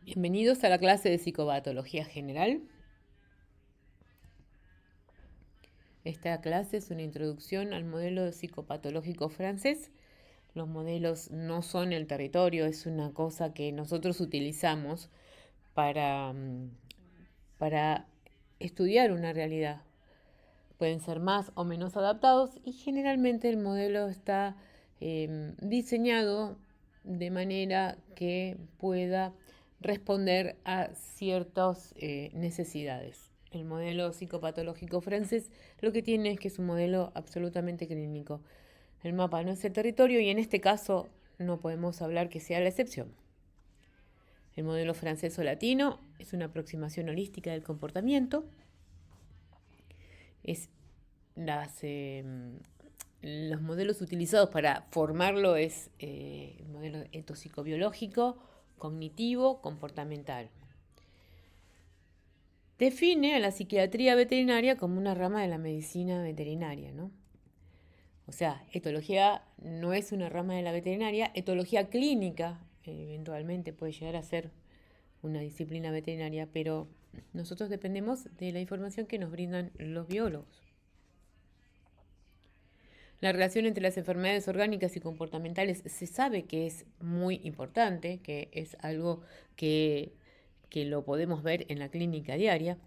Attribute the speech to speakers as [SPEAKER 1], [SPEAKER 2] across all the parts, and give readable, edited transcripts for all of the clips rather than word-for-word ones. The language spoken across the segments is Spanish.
[SPEAKER 1] Bienvenidos a la clase de psicopatología general. Esta clase es una introducción al modelo psicopatológico francés. Los modelos no son el territorio, es una cosa que nosotros utilizamos para, para estudiar una realidad. Pueden ser más o menos adaptados y generalmente el modelo está diseñado de manera que pueda responder a ciertas necesidades. El modelo psicopatológico francés lo que tiene es que es un modelo absolutamente clínico. El mapa no es el territorio y en este caso no podemos hablar que sea la excepción. El modelo francés o latino es una aproximación holística del comportamiento. Es los modelos utilizados para formarlo es el modelo etopsicobiológico, cognitivo, comportamental. Define a la psiquiatría veterinaria como una rama de la medicina veterinaria, ¿no? O sea, etología no es una rama de la veterinaria, etología clínica eventualmente puede llegar a ser una disciplina veterinaria, pero nosotros dependemos de la información que nos brindan los biólogos. La relación entre las enfermedades orgánicas y comportamentales se sabe que es muy importante, que es algo que lo podemos ver en la clínica diaria.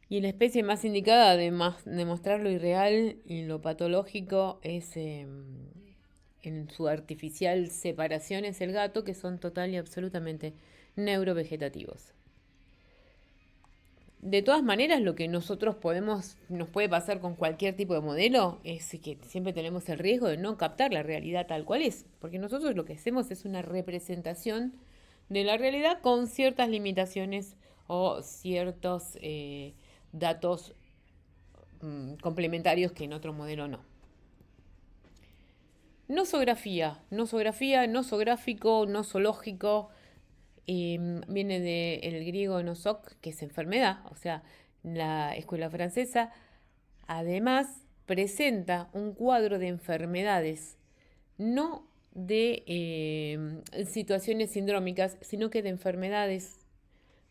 [SPEAKER 1] Y la especie más indicada de mostrar lo irreal y lo patológico es en su artificial separación es el gato, que son total y absolutamente neurovegetativos. De todas maneras, lo que nos puede pasar con cualquier tipo de modelo es que siempre tenemos el riesgo de no captar la realidad tal cual es, porque nosotros lo que hacemos es una representación de la realidad con ciertas limitaciones o ciertos datos complementarios que en otro modelo no. Nosografía, nosográfico, nosológico, viene del griego nosok, que es enfermedad, o sea, la escuela francesa además presenta un cuadro de enfermedades, no de situaciones sindrómicas, sino que de enfermedades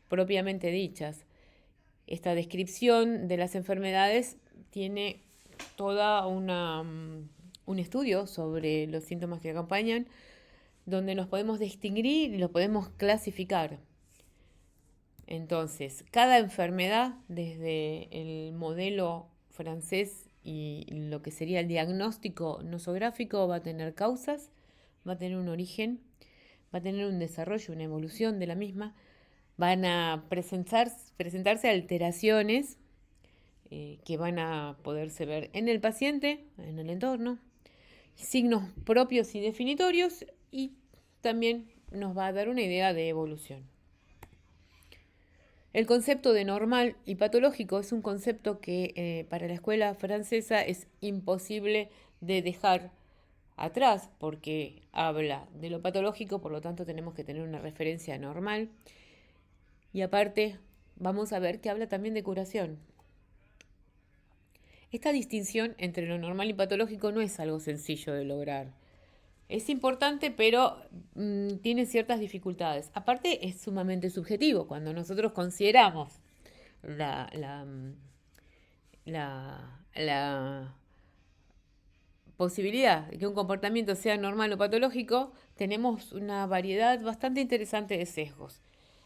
[SPEAKER 1] propiamente dichas. Esta descripción de las enfermedades tiene toda un estudio sobre los síntomas que acompañan, donde los podemos distinguir y los podemos clasificar. Entonces, cada enfermedad, desde el modelo francés y lo que sería el diagnóstico nosográfico, va a tener causas, va a tener un origen, va a tener un desarrollo, una evolución de la misma, van a presentarse alteraciones que van a poderse ver en el paciente, en el entorno, signos propios y definitorios, y también nos va a dar una idea de evolución. El concepto de normal y patológico es un concepto que para la escuela francesa es imposible de dejar atrás porque habla de lo patológico, por lo tanto tenemos que tener una referencia normal. Y aparte vamos a ver que habla también de curación. Esta distinción entre lo normal y patológico no es algo sencillo de lograr. Es importante, pero tiene ciertas dificultades. Aparte, es sumamente subjetivo. Cuando nosotros consideramos la, la, la posibilidad de que un comportamiento sea normal o patológico, tenemos una variedad bastante interesante de sesgos.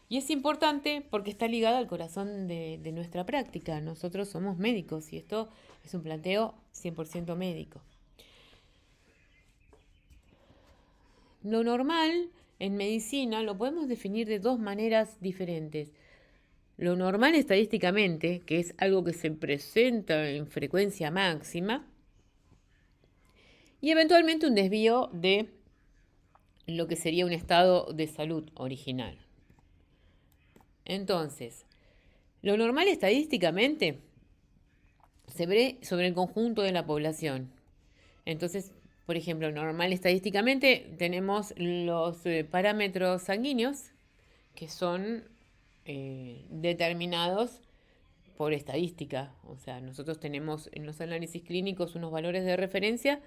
[SPEAKER 1] Y es importante porque está ligado al corazón de nuestra práctica. Nosotros somos médicos y esto es un planteo 100% médico. Lo normal en medicina lo podemos definir de dos maneras diferentes. Lo normal estadísticamente, que es algo que se presenta en frecuencia máxima, y eventualmente un desvío de lo que sería un estado de salud original. Entonces, lo normal estadísticamente se ve sobre el conjunto de la población. Entonces, por ejemplo, normal estadísticamente tenemos los parámetros sanguíneos que son determinados por estadística. O sea, nosotros tenemos en los análisis clínicos unos valores de referencia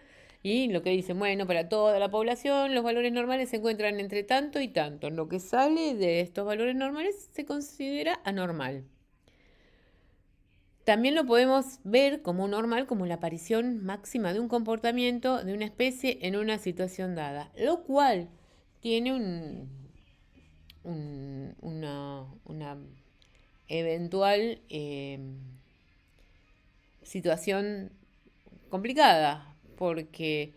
[SPEAKER 1] Y lo que dicen, bueno, para toda la población los valores normales se encuentran entre tanto y tanto. Lo que sale de estos valores normales se considera anormal. También lo podemos ver como normal, como la aparición máxima de un comportamiento de una especie en una situación dada, lo cual tiene una eventual situación complicada, porque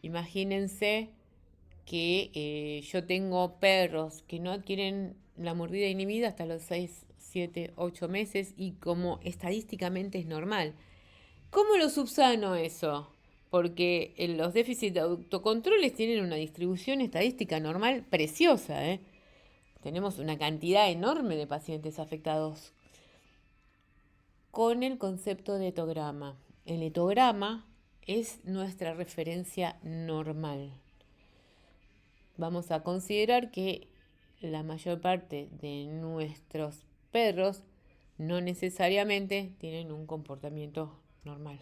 [SPEAKER 1] imagínense que yo tengo perros que no adquieren la mordida inhibida hasta los 6, 7, 8 meses y como estadísticamente es normal. ¿Cómo lo subsano eso? Porque los déficits de autocontroles tienen una distribución estadística normal preciosa, ¿eh? Tenemos una cantidad enorme de pacientes afectados con el concepto de etograma. El etograma es nuestra referencia normal. Vamos a considerar que la mayor parte de nuestros perros no necesariamente tienen un comportamiento normal.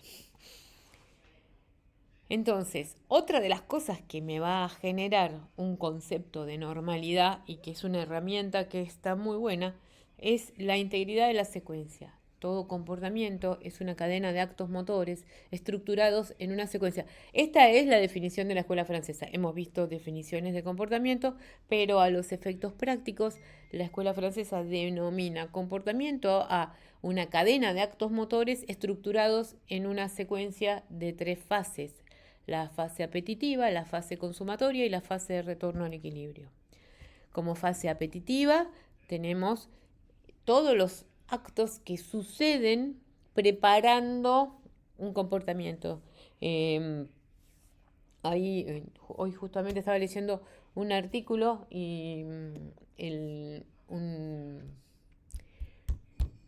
[SPEAKER 1] Entonces, otra de las cosas que me va a generar un concepto de normalidad y que es una herramienta que está muy buena es la integridad de la secuencia. Todo comportamiento es una cadena de actos motores estructurados en una secuencia. Esta es la definición de la escuela francesa. Hemos visto definiciones de comportamiento, pero a los efectos prácticos, la escuela francesa denomina comportamiento a una cadena de actos motores estructurados en una secuencia de 3 fases: la fase apetitiva, la fase consumatoria y la fase de retorno al equilibrio. Como fase apetitiva tenemos todos los actos que suceden preparando un comportamiento. Hoy justamente estaba leyendo un artículo y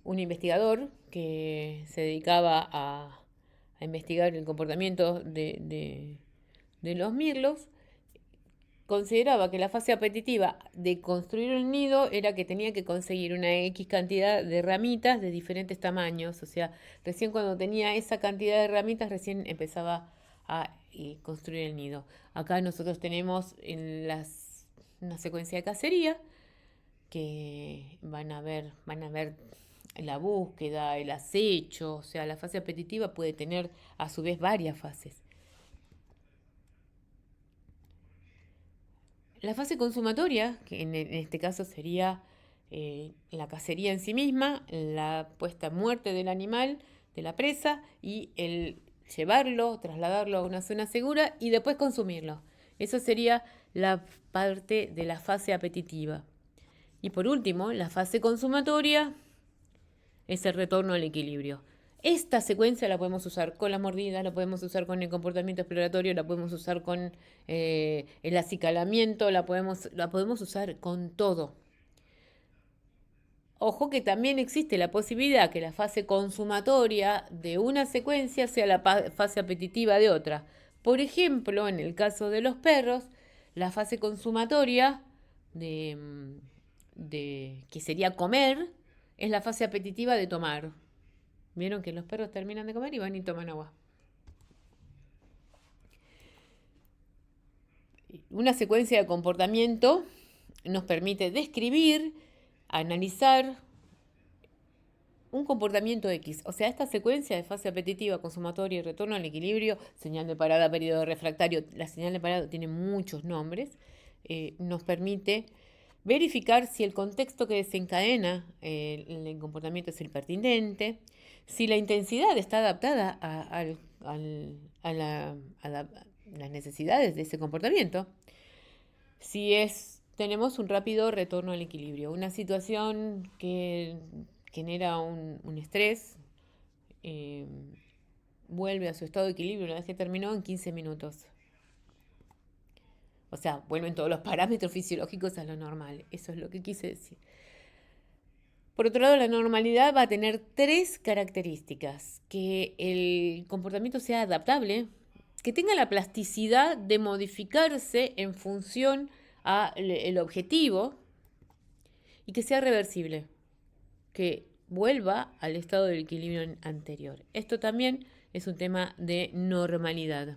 [SPEAKER 1] un investigador que se dedicaba a investigar el comportamiento de los mirlos, consideraba que la fase apetitiva de construir el nido era que tenía que conseguir una X cantidad de ramitas de diferentes tamaños. O sea, recién cuando tenía esa cantidad de ramitas, recién empezaba a construir el nido. Acá nosotros tenemos una secuencia de cacería que van a ver la búsqueda, el acecho. O sea, la fase apetitiva puede tener a su vez varias fases. La fase consumatoria, que en este caso sería la cacería en sí misma, la puesta a muerte del animal, de la presa, y el llevarlo, trasladarlo a una zona segura y después consumirlo. Eso sería la parte de la fase apetitiva. Y por último, la fase consumatoria es el retorno al equilibrio. Esta secuencia la podemos usar con la mordida, la podemos usar con el comportamiento exploratorio, la podemos usar con el acicalamiento, la podemos usar con todo. Ojo que también existe la posibilidad que la fase consumatoria de una secuencia sea la fase apetitiva de otra. Por ejemplo, en el caso de los perros, la fase consumatoria que sería comer es la fase apetitiva de tomar. Vieron que los perros terminan de comer y van y toman agua. Una secuencia de comportamiento nos permite describir, analizar un comportamiento X. O sea, esta secuencia de fase apetitiva, consumatoria y retorno al equilibrio, señal de parada, periodo refractario, la señal de parada tiene muchos nombres, nos permite verificar si el contexto que desencadena el comportamiento es el pertinente, si la intensidad está adaptada a las necesidades de ese comportamiento, si tenemos un rápido retorno al equilibrio, una situación que genera un estrés, vuelve a su estado de equilibrio una vez que terminó en 15 minutos. O sea, vuelven todos los parámetros fisiológicos a lo normal. Eso es lo que quise decir. Por otro lado, la normalidad va a tener 3 características: que el comportamiento sea adaptable, que tenga la plasticidad de modificarse en función al objetivo y que sea reversible, que vuelva al estado del equilibrio anterior. Esto también es un tema de normalidad.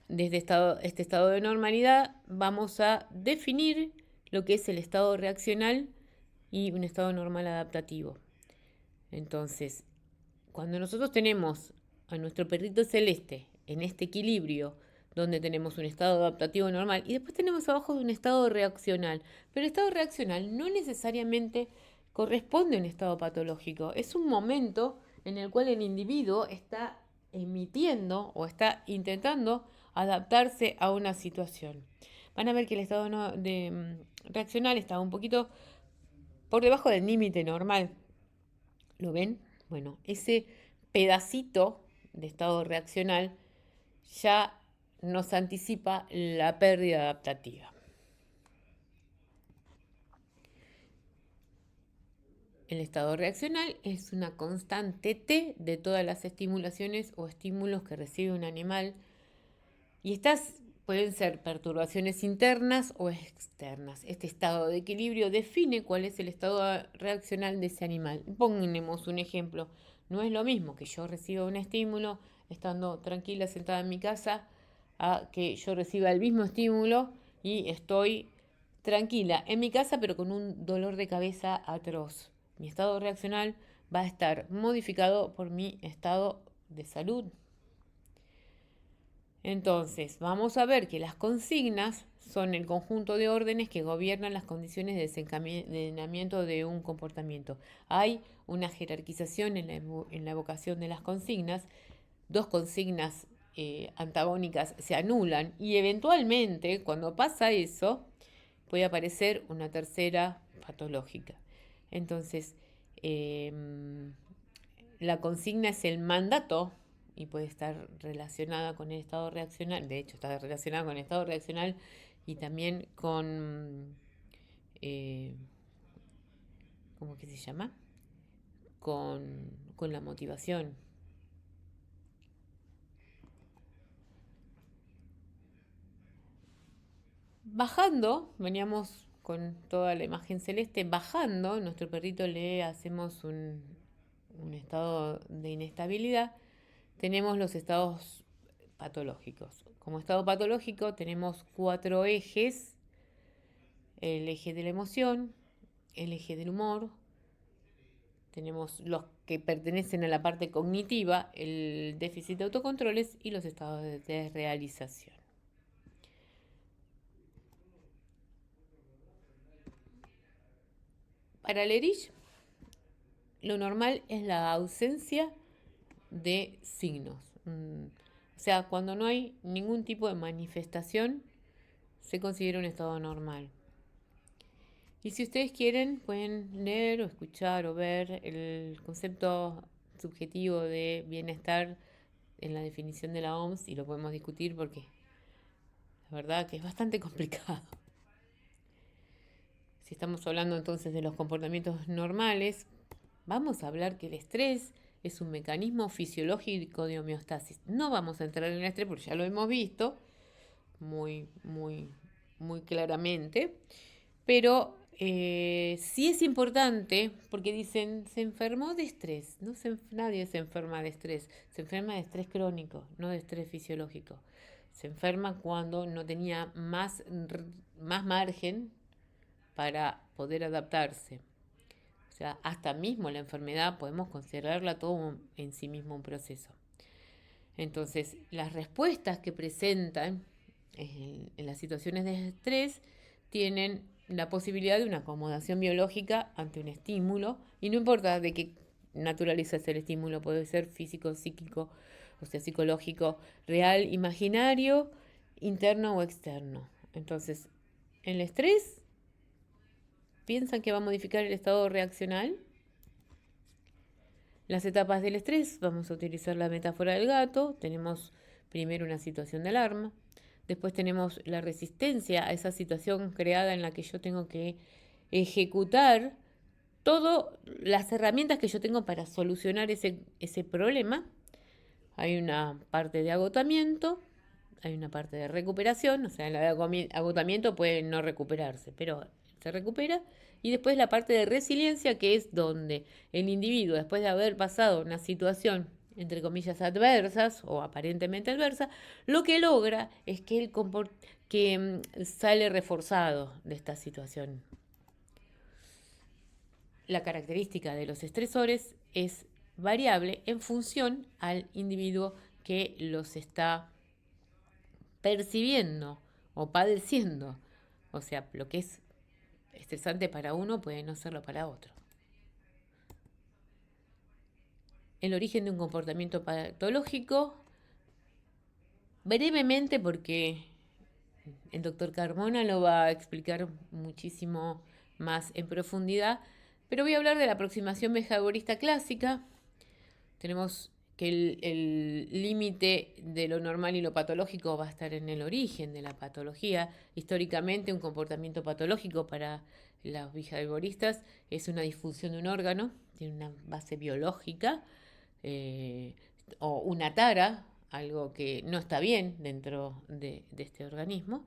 [SPEAKER 1] desde este estado de normalidad vamos a definir lo que es el estado reaccional y un estado normal adaptativo. Entonces, cuando nosotros tenemos a nuestro perrito celeste en este equilibrio, donde tenemos un estado adaptativo normal y después tenemos abajo un estado reaccional, pero el estado reaccional no necesariamente corresponde a un estado patológico, es un momento en el cual el individuo está emitiendo o está intentando adaptarse a una situación. Van a ver que el estado reaccional está un poquito por debajo del límite normal. ¿Lo ven? Bueno, ese pedacito de estado reaccional ya nos anticipa la pérdida adaptativa. El estado reaccional es una constante T de todas las estimulaciones o estímulos que recibe un animal, y estas pueden ser perturbaciones internas o externas. Este estado de equilibrio define cuál es el estado reaccional de ese animal. Pongamos un ejemplo. No es lo mismo que yo reciba un estímulo estando tranquila sentada en mi casa a que yo reciba el mismo estímulo y estoy tranquila en mi casa pero con un dolor de cabeza atroz. Mi estado reaccional va a estar modificado por mi estado de salud. Entonces, vamos a ver que las consignas son el conjunto de órdenes que gobiernan las condiciones de desencadenamiento de un comportamiento. Hay una jerarquización en la evocación de las consignas. Dos consignas antagónicas se anulan y eventualmente, cuando pasa eso, puede aparecer una tercera patológica. Entonces, la consigna es el mandato y puede estar relacionada con el estado reaccional. De hecho, está relacionada con el estado reaccional y también con, ¿cómo que se llama? Con la motivación. Bajando, veníamos con toda la imagen celeste, bajando, nuestro perrito le hacemos un estado de inestabilidad, tenemos los estados patológicos. Como estado patológico tenemos 4 ejes: el eje de la emoción, el eje del humor, tenemos los que pertenecen a la parte cognitiva, el déficit de autocontroles y los estados de desrealización. Para Lerich, lo normal es la ausencia de signos. O sea, cuando no hay ningún tipo de manifestación, se considera un estado normal. Y si ustedes quieren, pueden leer o escuchar o ver el concepto subjetivo de bienestar en la definición de la OMS, y lo podemos discutir porque la verdad que es bastante complicado. Si estamos hablando entonces de los comportamientos normales, vamos a hablar que el estrés es un mecanismo fisiológico de homeostasis. No vamos a entrar en el estrés porque ya lo hemos visto muy claramente, pero sí es importante porque dicen, se enfermó de estrés. No nadie se enferma de estrés, se enferma de estrés crónico, no de estrés fisiológico. Se enferma cuando no tenía más margen para poder adaptarse. O sea, hasta mismo la enfermedad podemos considerarla todo en sí mismo un proceso. Entonces, las respuestas que presentan en las situaciones de estrés tienen la posibilidad de una acomodación biológica ante un estímulo, y no importa de qué naturaleza es el estímulo, puede ser físico, psíquico, o sea, psicológico, real, imaginario, interno o externo. Entonces, el estrés, ¿piensan que va a modificar el estado reaccional? Las etapas del estrés, vamos a utilizar la metáfora del gato. Tenemos primero una situación de alarma, después tenemos la resistencia a esa situación creada en la que yo tengo que ejecutar todas las herramientas que yo tengo para solucionar ese problema. Hay una parte de agotamiento, hay una parte de recuperación, o sea, en la de agotamiento puede no recuperarse, pero se recupera. Y después la parte de resiliencia, que es donde el individuo, después de haber pasado una situación entre comillas, adversas o aparentemente adversas, lo que logra es que sale reforzado de esta situación. La característica de los estresores es variable en función al individuo que los está percibiendo o padeciendo. O sea, lo que es estresante para uno puede no serlo para otro. El origen de un comportamiento patológico, brevemente, porque el doctor Carmona lo va a explicar muchísimo más en profundidad, pero voy a hablar de la aproximación behaviorista clásica. Tenemos que el límite de lo normal y lo patológico va a estar en el origen de la patología. Históricamente, un comportamiento patológico para los behavioristas es una disfunción de un órgano, tiene una base biológica, o una tara, algo que no está bien dentro de este organismo,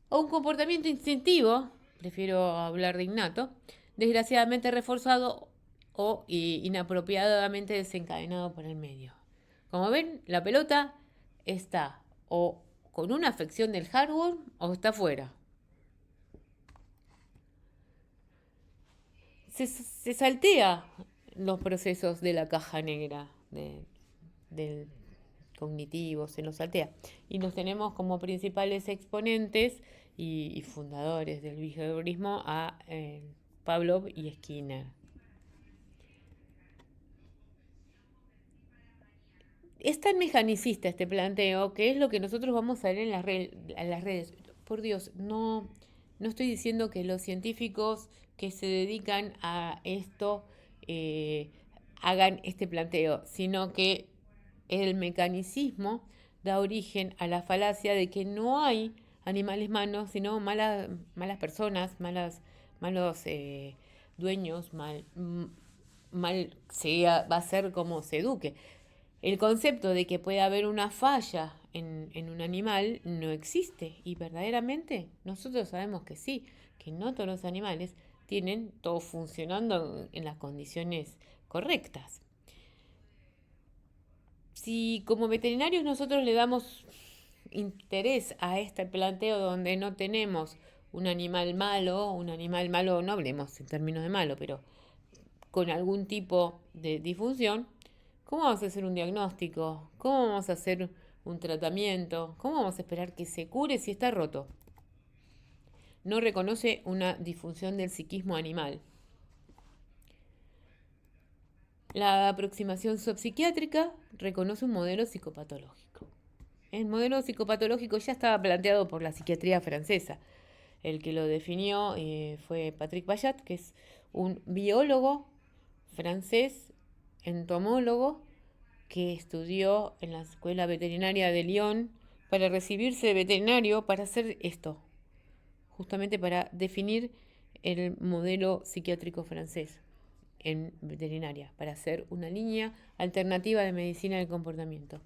[SPEAKER 1] o un comportamiento instintivo, prefiero hablar de innato, desgraciadamente reforzado o inapropiadamente desencadenado por el medio. Como ven, la pelota está o con una afección del hardware o está fuera. Se saltea los procesos de la caja negra del cognitivo, se los saltea. Y nos tenemos como principales exponentes y fundadores del behaviorismo a Pavlov y Skinner. Es tan mecanicista este planteo que es lo que nosotros vamos a ver en las redes. Por Dios, no estoy diciendo que los científicos que se dedican a esto hagan este planteo, sino que el mecanicismo da origen a la falacia de que no hay animales malos, sino malas personas, malos dueños, va a ser como se eduque. El concepto de que puede haber una falla en un animal no existe, y verdaderamente nosotros sabemos que sí, que no todos los animales tienen todo funcionando en las condiciones correctas. Si como veterinarios nosotros le damos interés a este planteo donde no tenemos un animal malo, no hablemos en términos de malo, pero con algún tipo de disfunción, ¿cómo vamos a hacer un diagnóstico? ¿Cómo vamos a hacer un tratamiento? ¿Cómo vamos a esperar que se cure si está roto? No reconoce una disfunción del psiquismo animal. La aproximación subpsiquiátrica reconoce un modelo psicopatológico. El modelo psicopatológico ya estaba planteado por la psiquiatría francesa. El que lo definió fue Patrick Bayat, que es un biólogo francés, entomólogo, que estudió en la Escuela Veterinaria de Lyon para recibirse de veterinario para hacer esto, justamente para definir el modelo psiquiátrico francés en veterinaria, para hacer una línea alternativa de medicina del comportamiento.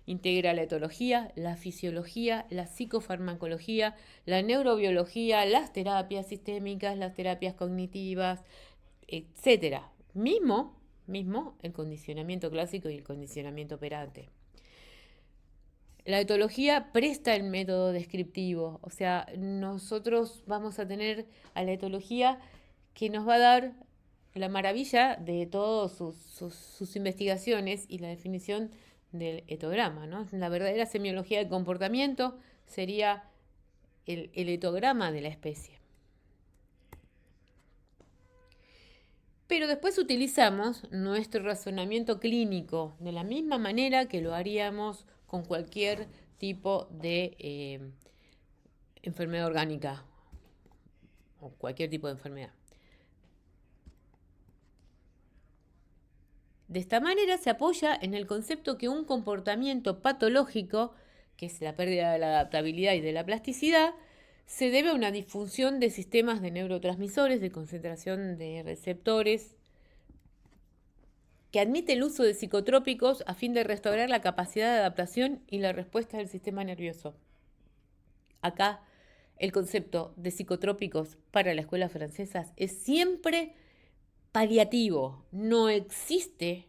[SPEAKER 1] Integra la etología, la fisiología, la psicofarmacología, la neurobiología, las terapias sistémicas, las terapias cognitivas, etc. Mismo el condicionamiento clásico y el condicionamiento operante. La etología presta el método descriptivo, o sea, nosotros vamos a tener a la etología que nos va a dar la maravilla de todas sus investigaciones y la definición del etograma, ¿no? La verdadera semiología del comportamiento sería el etograma de la especie. Pero después utilizamos nuestro razonamiento clínico de la misma manera que lo haríamos con cualquier tipo de enfermedad orgánica o cualquier tipo de enfermedad. De esta manera se apoya en el concepto que un comportamiento patológico, que es la pérdida de la adaptabilidad y de la plasticidad, se debe a una disfunción de sistemas de neurotransmisores, de concentración de receptores, que admite el uso de psicotrópicos a fin de restaurar la capacidad de adaptación y la respuesta del sistema nervioso. Acá, el concepto de psicotrópicos para la escuela francesa es siempre paliativo. No existe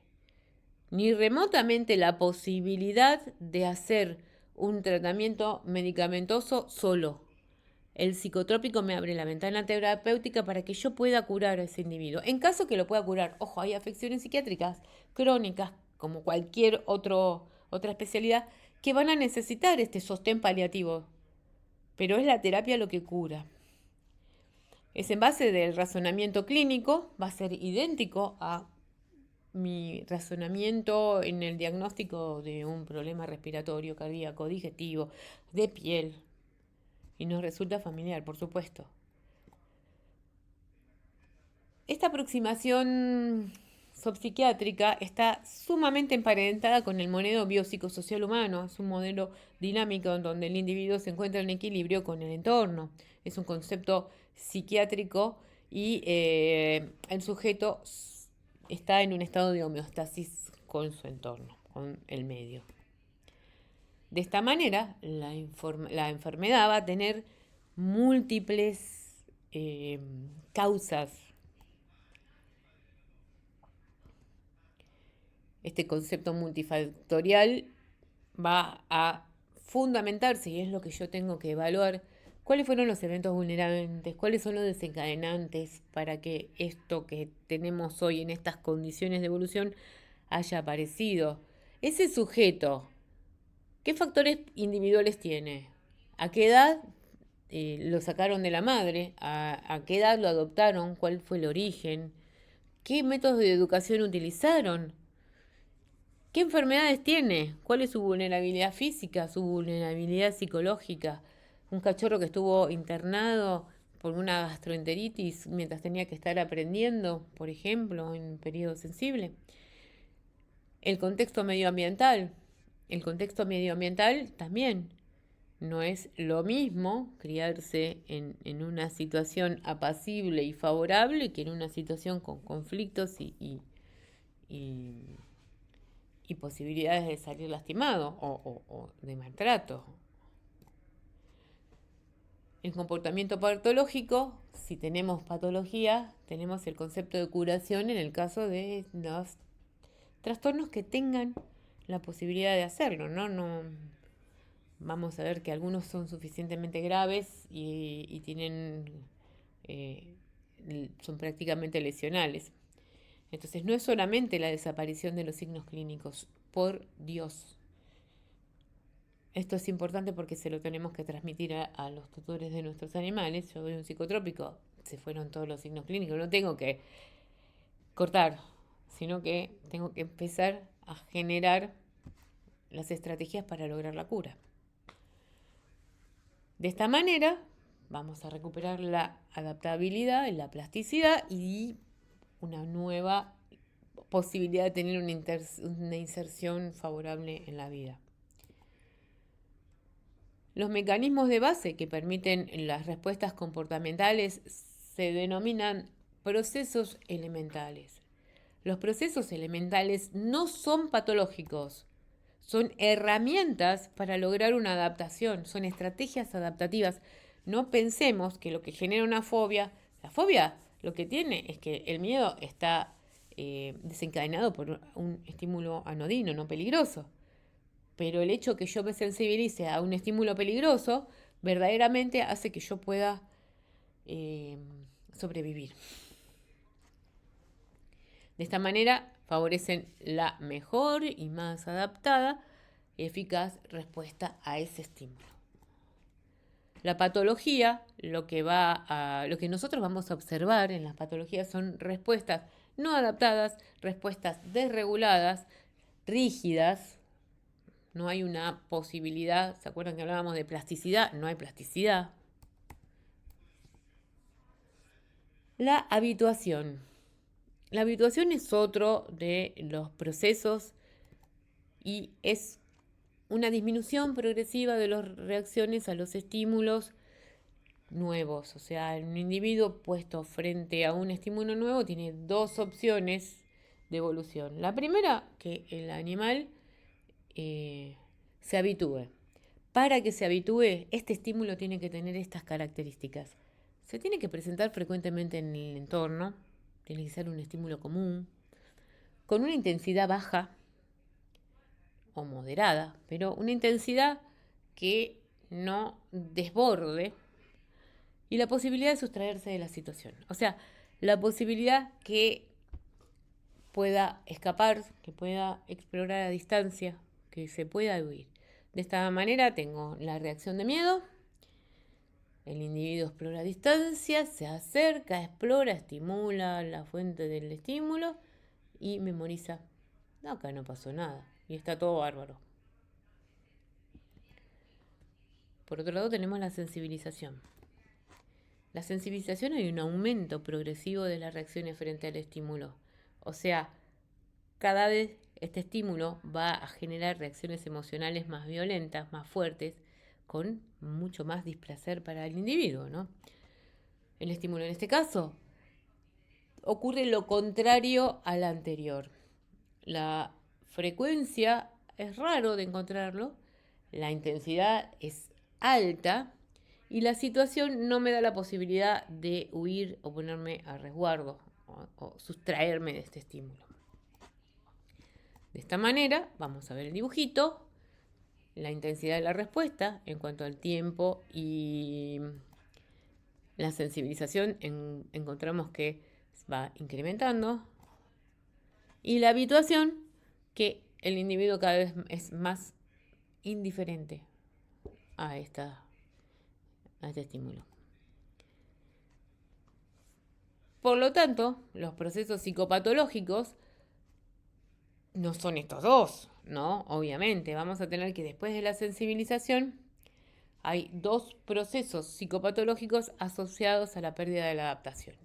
[SPEAKER 1] ni remotamente la posibilidad de hacer un tratamiento medicamentoso solo. El psicotrópico me abre la ventana terapéutica para que yo pueda curar a ese individuo. En caso que lo pueda curar, ojo, hay afecciones psiquiátricas crónicas, como cualquier otra especialidad, que van a necesitar este sostén paliativo. Pero es la terapia lo que cura. Es en base del razonamiento clínico, va a ser idéntico a mi razonamiento en el diagnóstico de un problema respiratorio, cardíaco, digestivo, de piel. Y nos resulta familiar, por supuesto. Esta aproximación subpsiquiátrica está sumamente emparentada con el modelo biopsicosocial humano. Es un modelo dinámico en donde el individuo se encuentra en equilibrio con el entorno. Es un concepto psiquiátrico y el sujeto está en un estado de homeostasis con su entorno, con el medio. De esta manera, la enfermedad va a tener múltiples causas. Este concepto multifactorial va a fundamentarse, y es lo que yo tengo que evaluar, cuáles fueron los eventos vulnerantes, cuáles son los desencadenantes para que esto que tenemos hoy en estas condiciones de evolución haya aparecido. Ese sujeto, ¿qué factores individuales tiene? ¿A qué edad lo sacaron de la madre? ¿A qué edad lo adoptaron? ¿Cuál fue el origen? ¿Qué métodos de educación utilizaron? ¿Qué enfermedades tiene? ¿Cuál es su vulnerabilidad física, su vulnerabilidad psicológica? Un cachorro que estuvo internado por una gastroenteritis mientras tenía que estar aprendiendo, por ejemplo, en un periodo sensible. El contexto medioambiental. El contexto medioambiental también. No es lo mismo criarse en una situación apacible y favorable que en una situación con conflictos y posibilidades de salir lastimado o de maltrato. El comportamiento patológico, si tenemos patología, tenemos el concepto de curación en el caso de los trastornos que tengan la posibilidad de hacerlo, ¿no? Vamos a ver que algunos son suficientemente graves y tienen son prácticamente lesionales. Entonces no es solamente la desaparición de los signos clínicos, por Dios. Esto es importante porque se lo tenemos que transmitir a los tutores de nuestros animales. Yo doy un psicotrópico, se fueron todos los signos clínicos, no tengo que cortar, sino que tengo que empezar a generar las estrategias para lograr la cura. De esta manera vamos a recuperar la adaptabilidad, la plasticidad y una nueva posibilidad de tener una inserción favorable en la vida. Los mecanismos de base que permiten las respuestas comportamentales se denominan procesos elementales. Los procesos elementales no son patológicos, son herramientas para lograr una adaptación, son estrategias adaptativas. No pensemos que lo que genera una fobia, la fobia lo que tiene es que el miedo está desencadenado por un estímulo anodino, no peligroso. Pero el hecho que yo me sensibilice a un estímulo peligroso verdaderamente hace que yo pueda sobrevivir. De esta manera favorecen la mejor y más adaptada y eficaz respuesta a ese estímulo. La patología, lo que nosotros vamos a observar en las patologías son respuestas no adaptadas, respuestas desreguladas, rígidas. No hay una posibilidad, ¿se acuerdan que hablábamos de plasticidad? No hay plasticidad. La habituación. La habituación es otro de los procesos y es una disminución progresiva de las reacciones a los estímulos nuevos. O sea, un individuo puesto frente a un estímulo nuevo tiene dos opciones de evolución. La primera, que el animal se habitúe. Para que se habitúe, este estímulo tiene que tener estas características. Se tiene que presentar frecuentemente en el entorno, tiene que ser un estímulo común, con una intensidad baja, o moderada, pero una intensidad que no desborde, y la posibilidad de sustraerse de la situación. O sea, la posibilidad que pueda escapar, que pueda explorar a distancia, que se pueda huir. De esta manera tengo la reacción de miedo, el individuo explora a distancia, se acerca, explora, estimula la fuente del estímulo y memoriza. Acá no pasó nada y está todo bárbaro. Por otro lado tenemos la sensibilización. La sensibilización hay un aumento progresivo de las reacciones frente al estímulo. O sea, cada vez este estímulo va a generar reacciones emocionales más violentas, más fuertes, con mucho más displacer para el individuo, ¿no? El estímulo en este caso ocurre lo contrario al anterior. La frecuencia es raro de encontrarlo, la intensidad es alta y la situación no me da la posibilidad de huir o ponerme a resguardo o sustraerme de este estímulo. De esta manera, vamos a ver el dibujito, la intensidad de la respuesta en cuanto al tiempo y la sensibilización encontramos que va incrementando y la habituación que el individuo cada vez es más indiferente a este estímulo. Por lo tanto, los procesos psicopatológicos no son estos dos, ¿no? Obviamente, vamos a tener que después de la sensibilización hay dos procesos psicopatológicos asociados a la pérdida de la adaptación.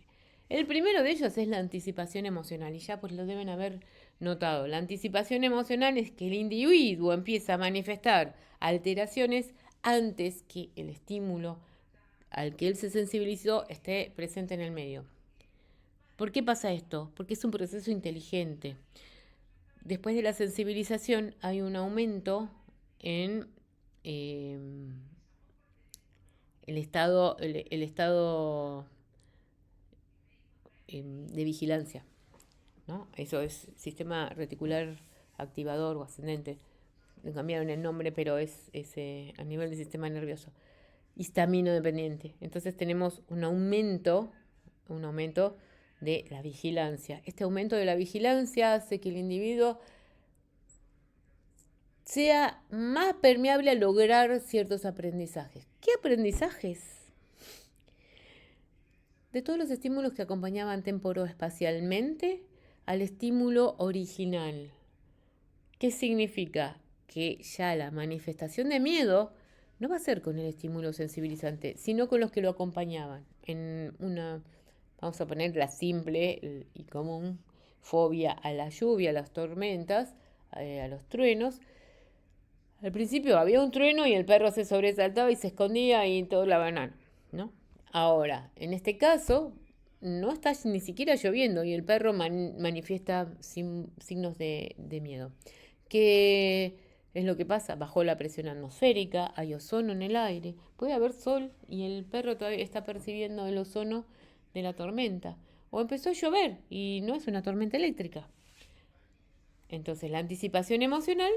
[SPEAKER 1] El primero de ellos es la anticipación emocional, y ya pues lo deben haber notado. La anticipación emocional es que el individuo empieza a manifestar alteraciones antes que el estímulo al que él se sensibilizó esté presente en el medio. ¿Por qué pasa esto? Porque es un proceso inteligente. Después de la sensibilización hay un aumento en el estado de vigilancia, ¿no? Eso es sistema reticular activador o ascendente. Le cambiaron el nombre, pero es a nivel del sistema nervioso. Histamino dependiente. Entonces tenemos un aumento de la vigilancia. Este aumento de la vigilancia hace que el individuo sea más permeable a lograr ciertos aprendizajes. ¿Qué aprendizajes? De todos los estímulos que acompañaban temporoespacialmente al estímulo original. ¿Qué significa? Que ya la manifestación de miedo no va a ser con el estímulo sensibilizante, sino con los que lo acompañaban. En una, vamos a poner la simple y común fobia a la lluvia, a las tormentas, a los truenos. Al principio había un trueno y el perro se sobresaltaba y se escondía y todo la banana, ¿no? Ahora, en este caso, no está ni siquiera lloviendo y el perro manifiesta signos de miedo. ¿Qué es lo que pasa? Bajó la presión atmosférica, hay ozono en el aire, puede haber sol y el perro todavía está percibiendo el ozono de la tormenta. O empezó a llover y no es una tormenta eléctrica. Entonces, la anticipación emocional,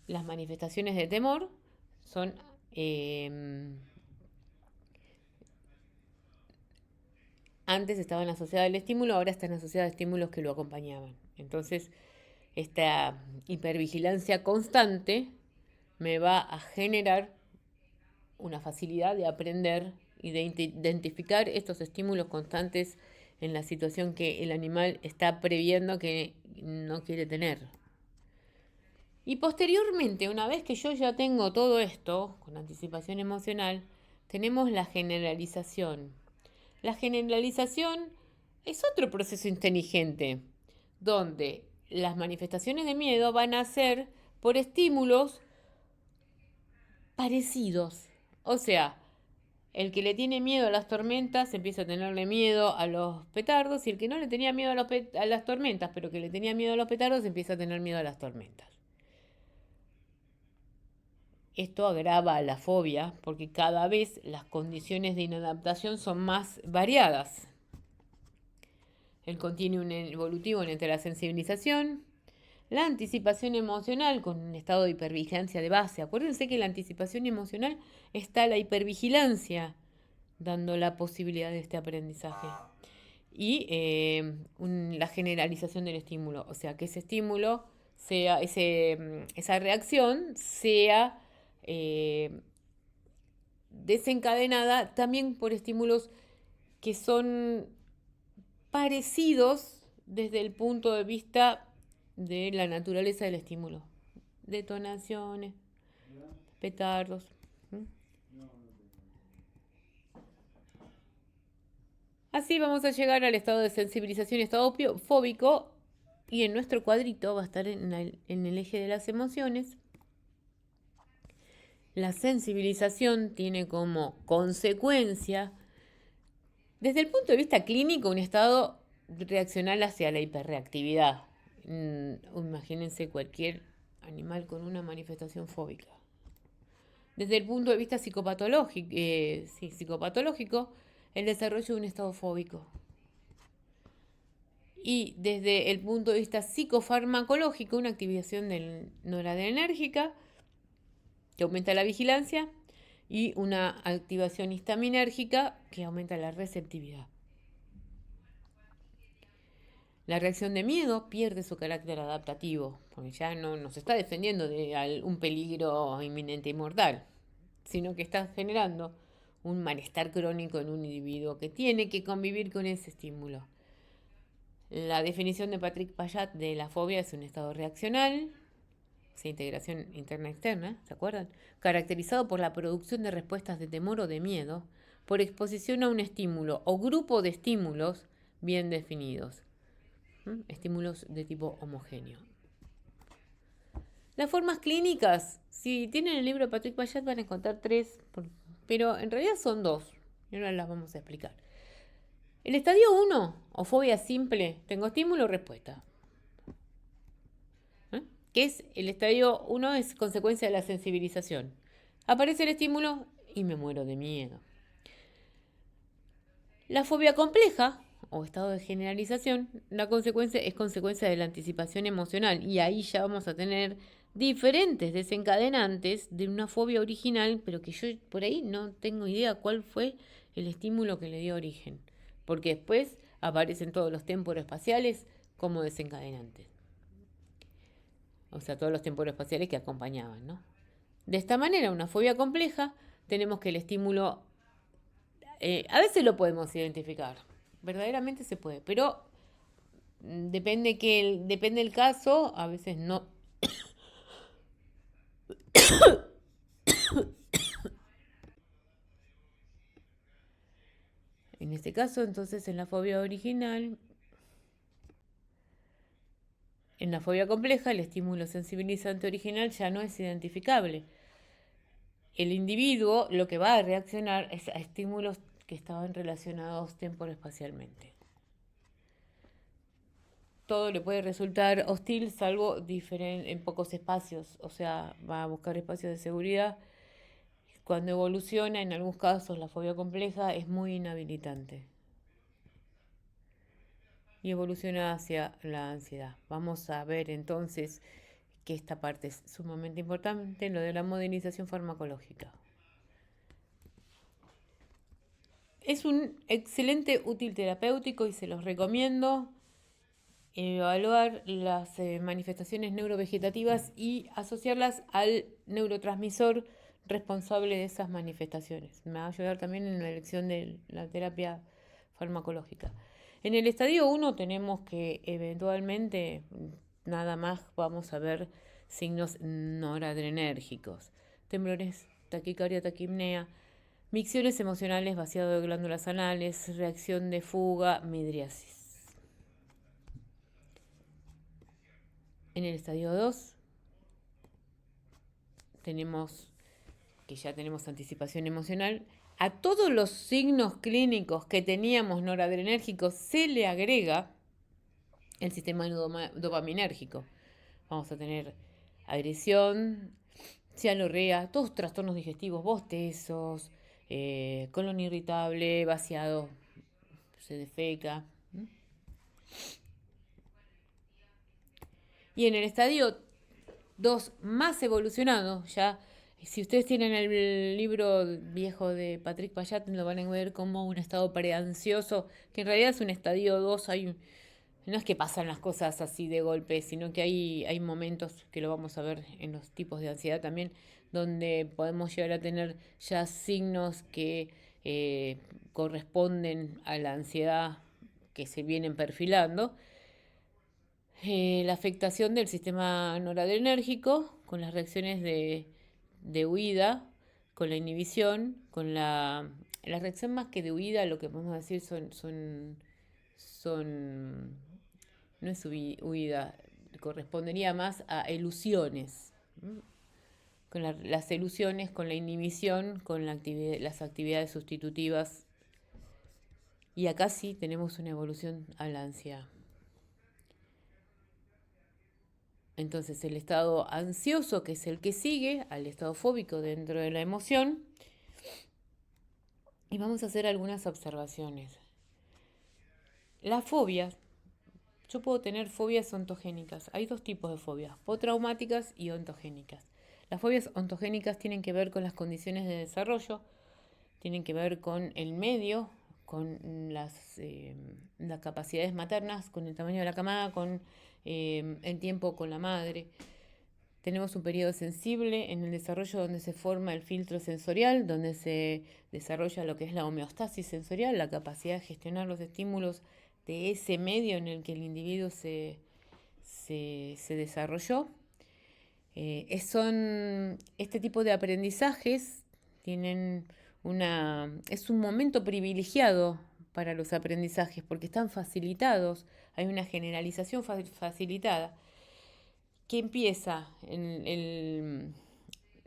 [SPEAKER 1] las manifestaciones de temor son antes estaban asociadas al estímulo, ahora están asociadas a estímulos que lo acompañaban. Entonces, esta hipervigilancia constante me va a generar una facilidad de aprender y de identificar estos estímulos constantes en la situación que el animal está previendo que no quiere tener. Y posteriormente, una vez que yo ya tengo todo esto, con anticipación emocional, tenemos la generalización. La generalización es otro proceso inteligente, donde las manifestaciones de miedo van a ser por estímulos parecidos. O sea, el que le tiene miedo a las tormentas empieza a tenerle miedo a los petardos, y el que no le tenía miedo a las tormentas, pero que le tenía miedo a los petardos, empieza a tener miedo a las tormentas. Esto agrava la fobia porque cada vez las condiciones de inadaptación son más variadas. El continuum evolutivo entre la sensibilización, La anticipación emocional con un estado de hipervigilancia de base. Acuérdense que en la anticipación emocional está la hipervigilancia, dando la posibilidad de este aprendizaje. Y la generalización del estímulo, o sea, que ese estímulo sea, esa reacción sea desencadenada también por estímulos que son parecidos desde el punto de vista de la naturaleza del estímulo. Detonaciones, petardos. Así vamos a llegar al estado de sensibilización, estado fóbico, y en nuestro cuadrito va a estar en el eje de las emociones. La sensibilización tiene como consecuencia, desde el punto de vista clínico, un estado reaccional hacia la hiperreactividad. Imagínense cualquier animal con una manifestación fóbica. Desde el punto de vista psicopatológico, el desarrollo de un estado fóbico. Y desde el punto de vista psicofarmacológico, una activación noradrenérgica que aumenta la vigilancia y una activación histaminérgica que aumenta la receptividad. La reacción de miedo pierde su carácter adaptativo, porque ya no nos está defendiendo de un peligro inminente y mortal, sino que está generando un malestar crónico en un individuo que tiene que convivir con ese estímulo. La definición de Patrick Payat de la fobia es un estado reaccional, integración interna-externa, ¿se acuerdan? Caracterizado por la producción de respuestas de temor o de miedo, por exposición a un estímulo o grupo de estímulos bien definidos. Estímulos de tipo homogéneo. Las formas clínicas, si tienen el libro de Patrick Payat van a encontrar 3, pero en realidad son 2, y ahora las vamos a explicar. El estadio 1, o fobia simple, tengo estímulo, respuesta. Que es el estadio 1, es consecuencia de la sensibilización. Aparece el estímulo y me muero de miedo. La fobia compleja, o estado de generalización, la consecuencia es consecuencia de la anticipación emocional, y ahí ya vamos a tener diferentes desencadenantes de una fobia original, pero que yo por ahí no tengo idea cuál fue el estímulo que le dio origen, porque después aparecen todos los temporoespaciales como desencadenantes. O sea, todos los temporoespaciales que acompañaban, ¿no? De esta manera, una fobia compleja, tenemos que el estímulo, a veces lo podemos identificar, verdaderamente se puede, pero depende el caso, a veces no. En este caso, entonces, en la fobia original, en la fobia compleja, el estímulo sensibilizante original ya no es identificable. El individuo lo que va a reaccionar es a estímulos que estaban relacionados temporoespacialmente. Todo le puede resultar hostil salvo en pocos espacios, o sea, va a buscar espacios de seguridad. Cuando evoluciona, en algunos casos, la fobia compleja es muy inhabilitante y evoluciona hacia la ansiedad. Vamos a ver entonces que esta parte es sumamente importante, lo de la modelización farmacológica. Es un excelente útil terapéutico y se los recomiendo. Evaluar las manifestaciones neurovegetativas y asociarlas al neurotransmisor responsable de esas manifestaciones. Me va a ayudar también en la elección de la terapia farmacológica. En el estadio 1 tenemos que eventualmente nada más vamos a ver signos noradrenérgicos, temblores, taquicardia, taquipnea, micciones emocionales, vaciado de glándulas anales, reacción de fuga, midriasis. En el estadio 2 ya tenemos anticipación emocional. A todos los signos clínicos que teníamos noradrenérgicos se le agrega el sistema dopaminérgico. Vamos a tener agresión, cialorrea, todos trastornos digestivos, bostezos, colon irritable, vaciado, se defeca. Y en el estadio 2 más evolucionado, ya si ustedes tienen el libro viejo de Patrick Payat, lo van a ver como un estado preansioso, que en realidad es un estadio 2. No es que pasan las cosas así de golpe, sino que hay momentos, que lo vamos a ver en los tipos de ansiedad también, donde podemos llegar a tener ya signos que corresponden a la ansiedad que se vienen perfilando. La afectación del sistema noradrenérgico con las reacciones de huida, con la inhibición, la reacción más que de huida, lo que podemos decir son no es huida, correspondería más a elusiones. Con las elusiones, con la inhibición, con las actividades sustitutivas. Y acá sí tenemos una evolución a la ansiedad. Entonces el estado ansioso, que es el que sigue al estado fóbico dentro de la emoción. Y vamos a hacer algunas observaciones. Las fobias, yo puedo tener fobias ontogénicas. Hay dos tipos de fobias, postraumáticas y ontogénicas. Las fobias ontogénicas tienen que ver con las condiciones de desarrollo, tienen que ver con el medio, con las capacidades maternas, con el tamaño de la camada, con el tiempo con la madre. Tenemos un periodo sensible en el desarrollo donde se forma el filtro sensorial, donde se desarrolla lo que es la homeostasis sensorial, la capacidad de gestionar los estímulos de ese medio en el que el individuo se desarrolló. Este tipo de aprendizajes es un momento privilegiado para los aprendizajes porque están facilitados, hay una generalización facilitada que empieza en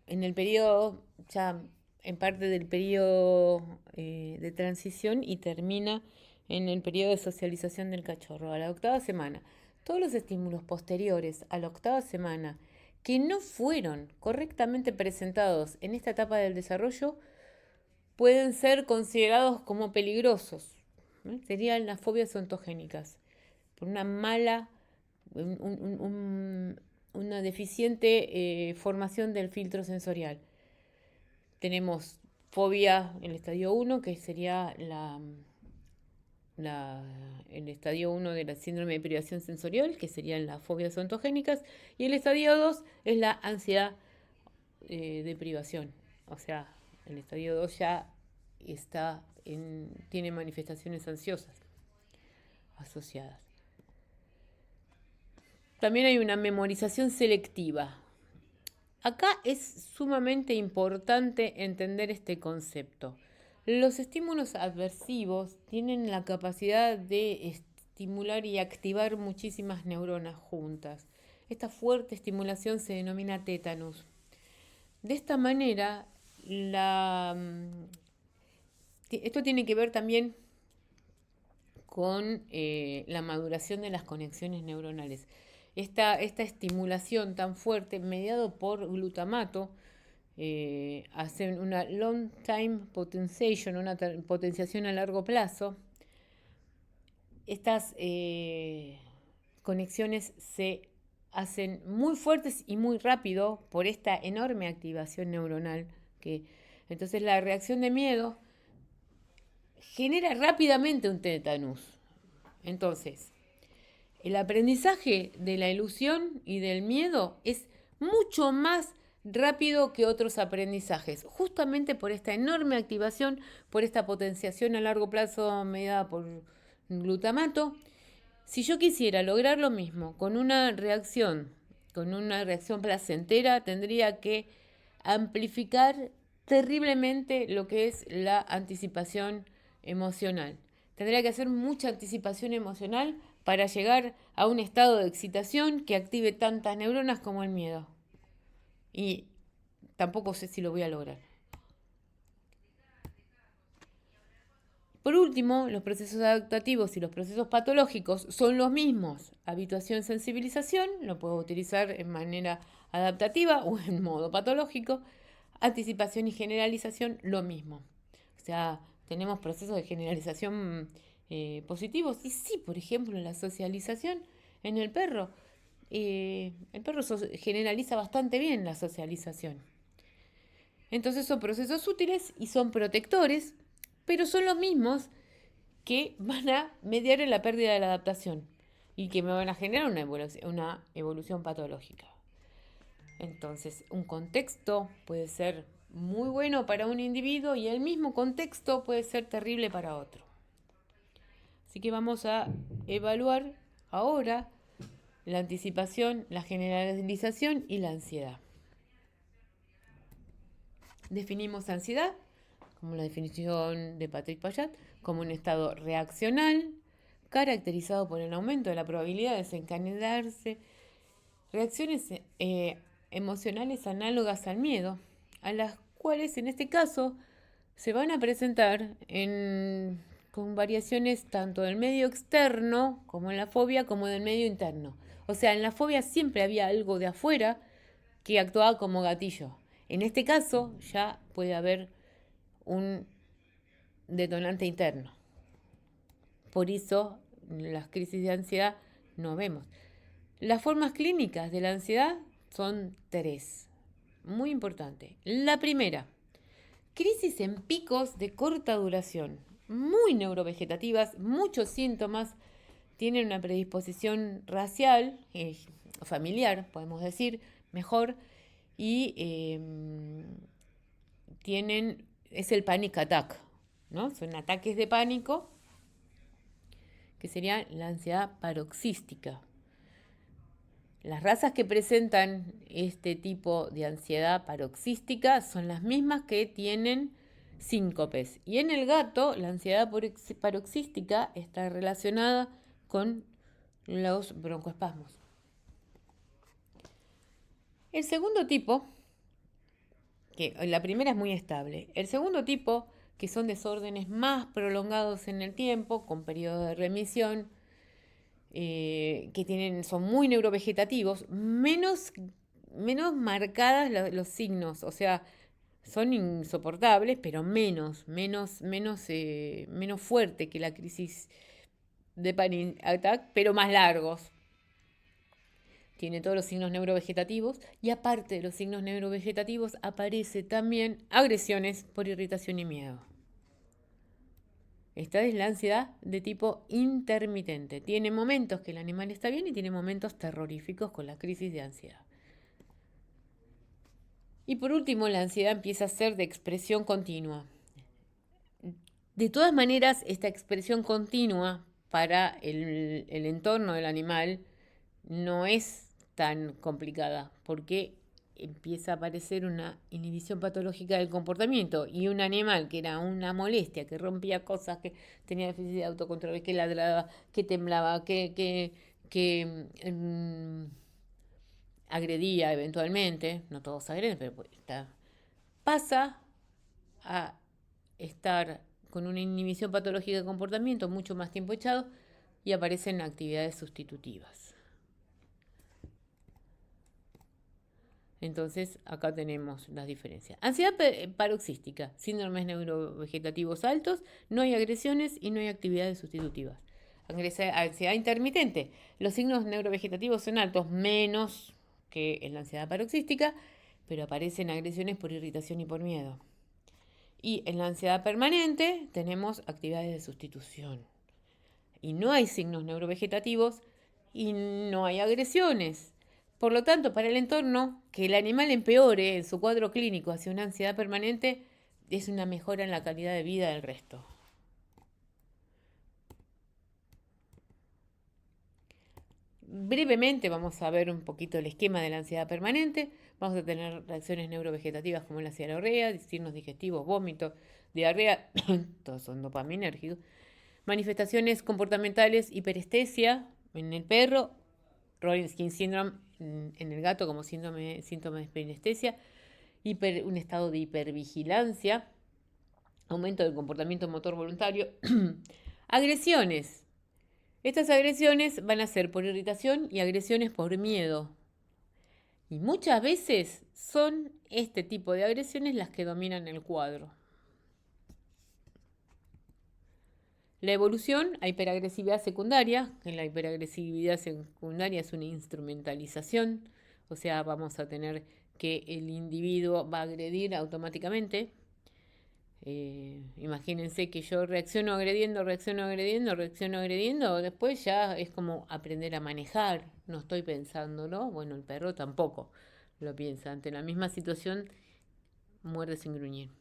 [SPEAKER 1] el periodo, ya en parte del periodo de transición, y termina en el periodo de socialización del cachorro, a la 8ª semana. Todos los estímulos posteriores a la 8ª semana que no fueron correctamente presentados en esta etapa del desarrollo pueden ser considerados como peligrosos. Serían las fobias ontogénicas, por una una deficiente formación del filtro sensorial. Tenemos fobia en el estadio 1, que sería el estadio 1 de la síndrome de privación sensorial, que serían las fobias ontogénicas, y el estadio 2 es la ansiedad de privación. O sea, el estadio 2 ya tiene manifestaciones ansiosas asociadas. También hay una memorización selectiva. Acá es sumamente importante entender este concepto. Los estímulos adversivos tienen la capacidad de estimular y activar muchísimas neuronas juntas. Esta fuerte estimulación se denomina tétanos. De esta manera, esto tiene que ver también con la maduración de las conexiones neuronales. Esta estimulación tan fuerte, mediado por glutamato, hace una long time potentiation, una potenciación a largo plazo. Estas conexiones se hacen muy fuertes y muy rápido por esta enorme activación neuronal. Entonces la reacción de miedo genera rápidamente un tétanos. Entonces, el aprendizaje de la ilusión y del miedo es mucho más rápido que otros aprendizajes, justamente por esta enorme activación, por esta potenciación a largo plazo mediada por glutamato. Si yo quisiera lograr lo mismo con una reacción placentera, tendría que amplificar terriblemente lo que es la anticipación emocional. Tendría que hacer mucha anticipación emocional para llegar a un estado de excitación que active tantas neuronas como el miedo. Y tampoco sé si lo voy a lograr. Por último, los procesos adaptativos y los procesos patológicos son los mismos. Habituación, sensibilización, lo puedo utilizar en manera adaptativa o en modo patológico. Anticipación y generalización, lo mismo. O sea, tenemos procesos de generalización positivos. Y sí, por ejemplo, la socialización en el perro. el perro generaliza bastante bien la socialización. Entonces son procesos útiles y son protectores, pero son los mismos que van a mediar en la pérdida de la adaptación y que me van a generar una evolución patológica. Entonces, un contexto puede ser muy bueno para un individuo y el mismo contexto puede ser terrible para otro. Así que vamos a evaluar ahora la anticipación, la generalización y la ansiedad. Definimos ansiedad, como la definición de Patrick Payat, como un estado reaccional caracterizado por el aumento de la probabilidad de desencadenarse reacciones emocionales análogas al miedo, a las cuales en este caso se van a presentar con variaciones tanto del medio externo como en la fobia como del medio interno. O sea, en la fobia siempre había algo de afuera que actuaba como gatillo. En este caso ya puede haber un detonante interno. Por eso las crisis de ansiedad no vemos. Las formas clínicas de la ansiedad son 3. Muy importante. La primera, crisis en picos de corta duración, muy neurovegetativas, muchos síntomas, tienen una predisposición racial, familiar, podemos decir, mejor, y es el panic attack, ¿no? Son ataques de pánico, que sería la ansiedad paroxística. Las razas que presentan este tipo de ansiedad paroxística son las mismas que tienen síncopes. Y en el gato, la ansiedad paroxística está relacionada con los broncoespasmos. El segundo tipo, que la primera es muy estable. El segundo tipo, que son desórdenes más prolongados en el tiempo, con periodos de remisión, que son muy neurovegetativos, menos marcadas los signos, o sea, son insoportables, pero menos fuerte que la crisis de panic attack, pero más largos. Tiene todos los signos neurovegetativos y aparte de los signos neurovegetativos aparece también agresiones por irritación y miedo. Esta es la ansiedad de tipo intermitente. Tiene momentos que el animal está bien y tiene momentos terroríficos con la crisis de ansiedad. Y por último, la ansiedad empieza a ser de expresión continua. De todas maneras, esta expresión continua para el entorno del animal no es tan complicada porque empieza a aparecer una inhibición patológica del comportamiento y un animal que era una molestia, que rompía cosas, que tenía déficit de autocontrol, que ladraba, que temblaba, que agredía eventualmente, no todos agreden, pero pasa a estar con una inhibición patológica de comportamiento mucho más tiempo echado y aparecen actividades sustitutivas. Entonces, acá tenemos las diferencias. Ansiedad paroxística, síndromes neurovegetativos altos, no hay agresiones y no hay actividades sustitutivas. Ansiedad intermitente, los signos neurovegetativos son altos, menos que en la ansiedad paroxística, pero aparecen agresiones por irritación y por miedo. Y en la ansiedad permanente tenemos actividades de sustitución. Y no hay signos neurovegetativos y no hay agresiones. Por lo tanto, para el entorno, que el animal empeore en su cuadro clínico hacia una ansiedad permanente es una mejora en la calidad de vida del resto. Brevemente vamos a ver un poquito el esquema de la ansiedad permanente. Vamos a tener reacciones neurovegetativas como la cialorrea, signos digestivos, vómito, diarrea, todos son dopaminérgicos. Manifestaciones comportamentales, hiperestesia en el perro, Rolling-Skin Syndrome en el gato como síntoma de hiperestesia, un estado de hipervigilancia, aumento del comportamiento motor voluntario, agresiones. Estas agresiones van a ser por irritación y agresiones por miedo. Y muchas veces son este tipo de agresiones las que dominan el cuadro. La evolución a hiperagresividad secundaria, que la hiperagresividad secundaria es una instrumentalización, o sea, vamos a tener que el individuo va a agredir automáticamente. Imagínense que yo reacciono agrediendo, después ya es como aprender a manejar, no estoy pensándolo, bueno, el perro tampoco lo piensa, ante la misma situación muerde sin gruñir.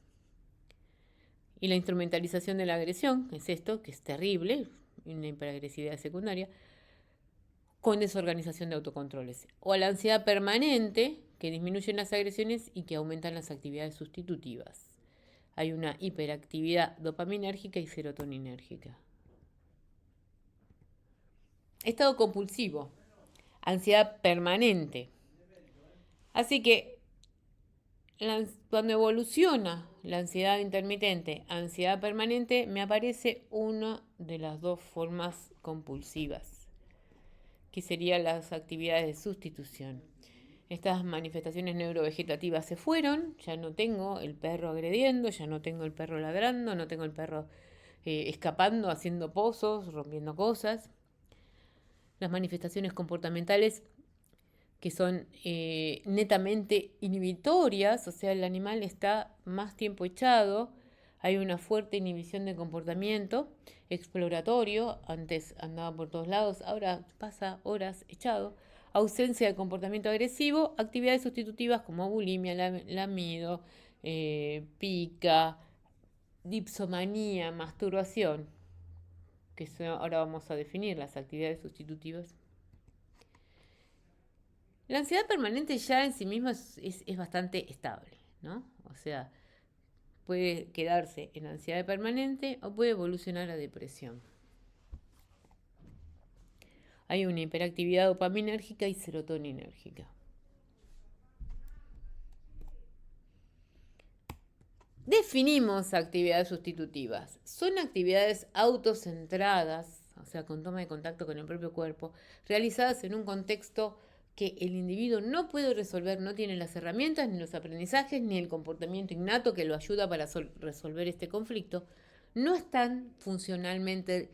[SPEAKER 1] Y la instrumentalización de la agresión, es esto, que es terrible, una hiperagresividad secundaria, con desorganización de autocontroles. O la ansiedad permanente, que disminuyen las agresiones y que aumentan las actividades sustitutivas. Hay una hiperactividad dopaminérgica y serotoninérgica. Estado compulsivo, ansiedad permanente. Así que cuando evoluciona la ansiedad intermitente, ansiedad permanente, me aparece una de las dos formas compulsivas, que serían las actividades de sustitución. Estas manifestaciones neurovegetativas se fueron, ya no tengo el perro agrediendo, ya no tengo el perro ladrando, no tengo el perro escapando, haciendo pozos, rompiendo cosas. Las manifestaciones comportamentales que son netamente inhibitorias, o sea, el animal está más tiempo echado, hay una fuerte inhibición de comportamiento exploratorio, antes andaba por todos lados, ahora pasa horas echado, ausencia de comportamiento agresivo, actividades sustitutivas como bulimia, lamido, pica, dipsomanía, masturbación, que ahora vamos a definir las actividades sustitutivas. La ansiedad permanente ya en sí misma es bastante estable, ¿no? O sea, puede quedarse en ansiedad permanente o puede evolucionar a depresión. Hay una hiperactividad dopaminérgica y serotoninérgica. Definimos actividades sustitutivas. Son actividades autocentradas, o sea, con toma de contacto con el propio cuerpo, realizadas en un contexto que el individuo no puede resolver, no tiene las herramientas, ni los aprendizajes, ni el comportamiento innato que lo ayuda para resolver este conflicto, no están funcionalmente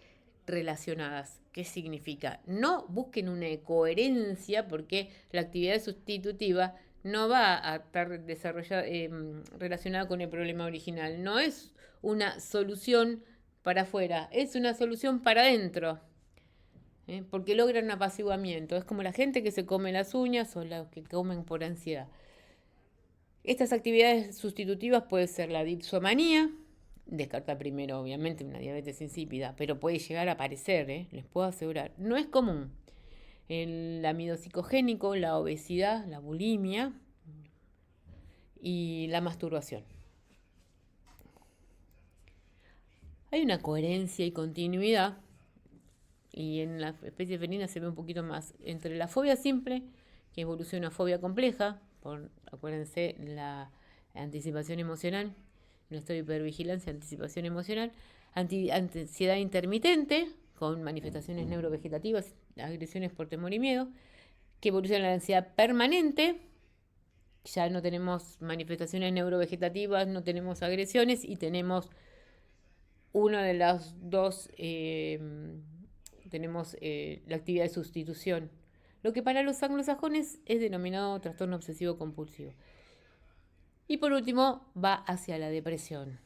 [SPEAKER 1] relacionadas. ¿Qué significa? No busquen una coherencia porque la actividad sustitutiva no va a estar relacionada con el problema original. No es una solución para afuera, es una solución para adentro. Porque logran un apaciguamiento. Es como la gente que se come las uñas o los que comen por ansiedad. Estas actividades sustitutivas pueden ser la dipsomanía, descarta primero obviamente una diabetes insípida, pero puede llegar a aparecer, les puedo asegurar. No es común. El amido psicogénico, la obesidad, la bulimia y la masturbación. Hay una coherencia y continuidad, y en la especie felina se ve un poquito más entre la fobia simple, que evoluciona a fobia compleja, acuérdense, la anticipación emocional, no estoy hipervigilancia, anticipación emocional, ansiedad intermitente, con manifestaciones neurovegetativas, agresiones por temor y miedo, que evoluciona a la ansiedad permanente, ya no tenemos manifestaciones neurovegetativas, no tenemos agresiones y tenemos una de las dos, tenemos la actividad de sustitución, lo que para los anglosajones es denominado trastorno obsesivo compulsivo. Y por último, va hacia la depresión.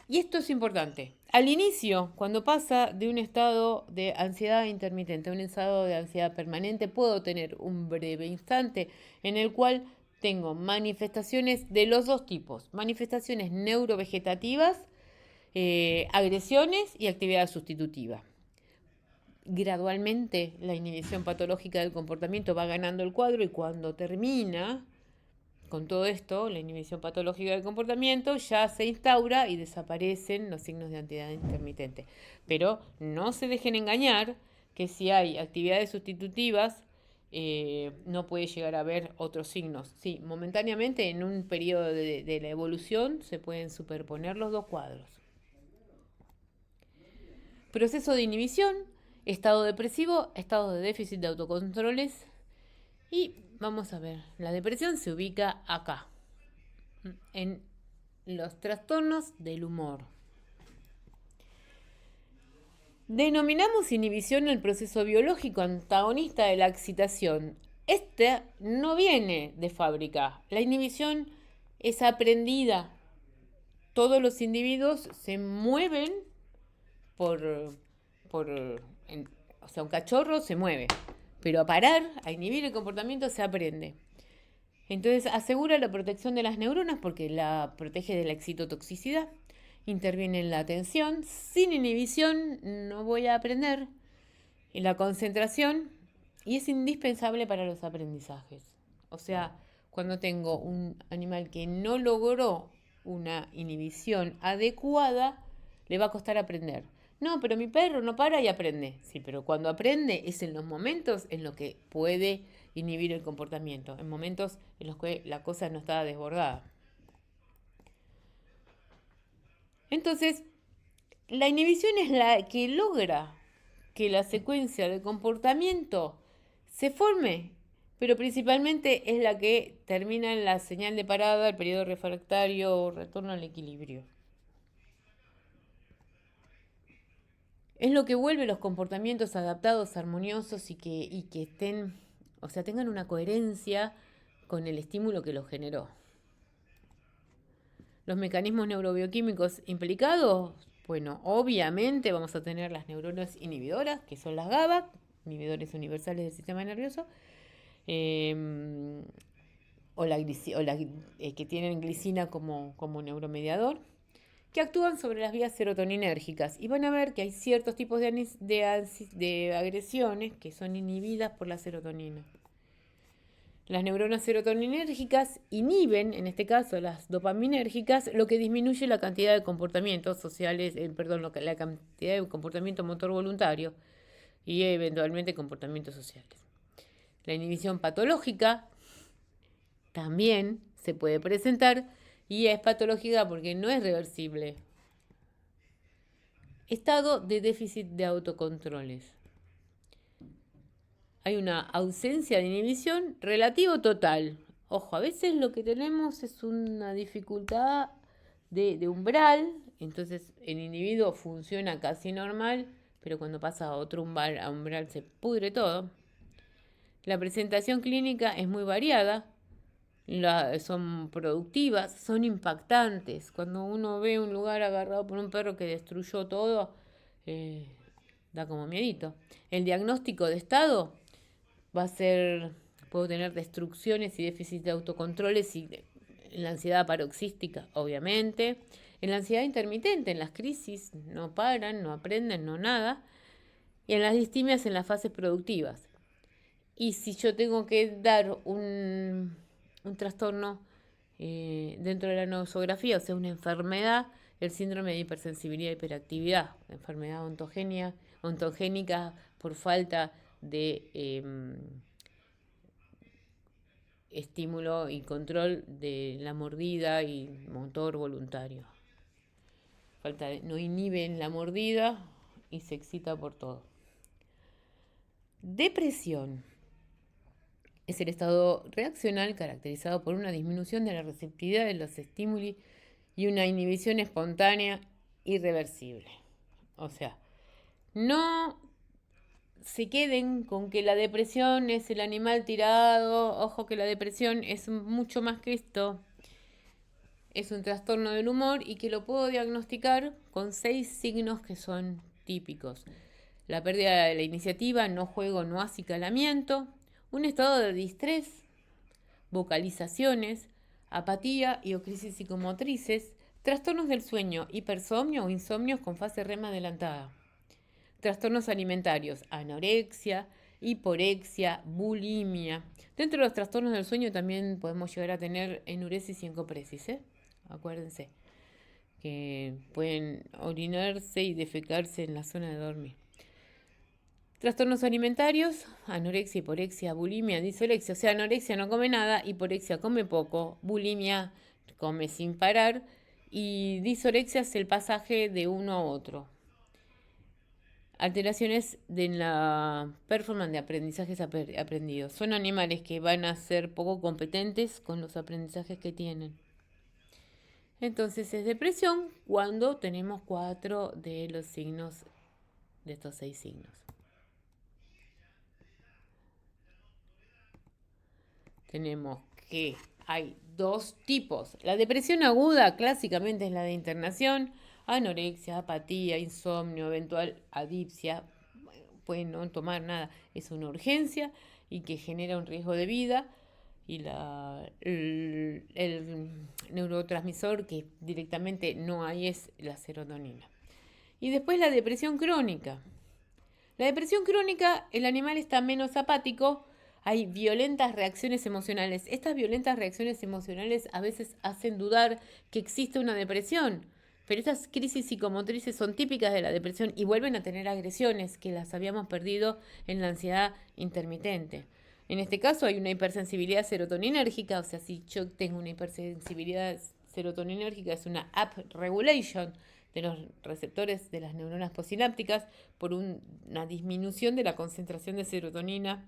[SPEAKER 1] Y esto es importante. Al inicio, cuando pasa de un estado de ansiedad intermitente a un estado de ansiedad permanente, puedo tener un breve instante en el cual tengo manifestaciones de los dos tipos. Manifestaciones neurovegetativas, agresiones y actividad sustitutiva. Gradualmente la inhibición patológica del comportamiento va ganando el cuadro y cuando termina con todo esto, la inhibición patológica del comportamiento ya se instaura y desaparecen los signos de ansiedad intermitente. Pero no se dejen engañar que si hay actividades sustitutivas, no puede llegar a haber otros signos. Sí, momentáneamente en un periodo de la evolución se pueden superponer los dos cuadros. Proceso de inhibición, estado depresivo, estado de déficit de autocontroles. Y vamos a ver, la depresión se ubica acá, en los trastornos del humor. Denominamos inhibición el proceso biológico antagonista de la excitación. Este no viene de fábrica. La inhibición es aprendida. Todos los individuos se mueven por, por o sea, un cachorro se mueve, pero a parar, a inhibir el comportamiento se aprende. Entonces asegura la protección de las neuronas porque la protege de la excitotoxicidad, interviene en la atención, sin inhibición no voy a aprender, en la concentración y es indispensable para los aprendizajes. O sea, cuando tengo un animal que no logró una inhibición adecuada, le va a costar aprender. No, pero mi perro no para y aprende. Sí, pero cuando aprende es en los momentos en los que puede inhibir el comportamiento, en momentos en los que la cosa no está desbordada. Entonces, la inhibición es la que logra que la secuencia de comportamiento se forme, pero principalmente es la que termina en la señal de parada, el periodo refractario o retorno al equilibrio. Es lo que vuelve los comportamientos adaptados, armoniosos y que estén, o sea, tengan una coherencia con el estímulo que los generó. Los mecanismos neurobioquímicos implicados, bueno, obviamente vamos a tener las neuronas inhibidoras, que son las GABA, inhibidores universales del sistema nervioso, que tienen glicina como neuromediador, que actúan sobre las vías serotoninérgicas. Y van a ver que hay ciertos tipos de agresiones que son inhibidas por la serotonina. Las neuronas serotoninérgicas inhiben, en este caso las dopaminérgicas, lo que disminuye la cantidad de comportamientos sociales, la cantidad de comportamiento motor voluntario y eventualmente comportamientos sociales. La inhibición patológica también se puede presentar y es patológica porque no es reversible. Estado de déficit de autocontroles. Hay una ausencia de inhibición relativo total. Ojo, a veces lo que tenemos es una dificultad de umbral, entonces el individuo funciona casi normal, pero cuando pasa a otro umbral se pudre todo. La presentación clínica es muy variada, son productivas, son impactantes. Cuando uno ve un lugar agarrado por un perro que destruyó todo, da como miedito. El diagnóstico de estado va a ser, puedo tener destrucciones y déficit de autocontroles y en la ansiedad paroxística, obviamente. En la ansiedad intermitente, en las crisis, no paran, no aprenden, no nada. Y en las distimias, en las fases productivas. Y si yo tengo que dar un trastorno dentro de la nosografía, o sea, una enfermedad, el síndrome de hipersensibilidad e hiperactividad, enfermedad ontogénica por falta de estímulo y control de la mordida y motor voluntario. No inhiben la mordida y se excita por todo. Depresión es el estado reaccional caracterizado por una disminución de la receptividad de los estímulos y una inhibición espontánea irreversible. O sea, no se queden con que la depresión es el animal tirado. Ojo que la depresión es mucho más que esto. Es un trastorno del humor y que lo puedo diagnosticar con 6 signos que son típicos. La pérdida de la iniciativa, no juego, no acicalamiento, un estado de distrés, vocalizaciones, apatía y o crisis psicomotrices, trastornos del sueño, hipersomnio o insomnios con fase REM adelantada. Trastornos alimentarios, anorexia, hiporexia, bulimia. Dentro de los trastornos del sueño también podemos llegar a tener enuresis y encopresis, Acuérdense que pueden orinarse y defecarse en la zona de dormir. Trastornos alimentarios, anorexia, hiporexia, bulimia, disorexia. O sea, anorexia no come nada, hiporexia come poco, bulimia come sin parar y disorexia es el pasaje de uno a otro. Alteraciones de la performance de aprendizajes aprendidos. Son animales que van a ser poco competentes con los aprendizajes que tienen. Entonces es depresión cuando tenemos 4 de los signos de estos 6 signos. Tenemos que hay 2 tipos. La depresión aguda clásicamente es la de internación, anorexia, apatía, insomnio, eventual adipsia. Pueden no tomar nada, es una urgencia y que genera un riesgo de vida. Y el neurotransmisor que directamente no hay es la serotonina. Y después la depresión crónica. La depresión crónica, el animal está menos apático, hay violentas reacciones emocionales. Estas violentas reacciones emocionales a veces hacen dudar que existe una depresión, pero estas crisis psicomotrices son típicas de la depresión y vuelven a tener agresiones que las habíamos perdido en la ansiedad intermitente. En este caso hay una hipersensibilidad serotoninérgica, o sea, si yo tengo una hipersensibilidad serotoninérgica es una upregulation de los receptores de las neuronas postsinápticas por una disminución de la concentración de serotonina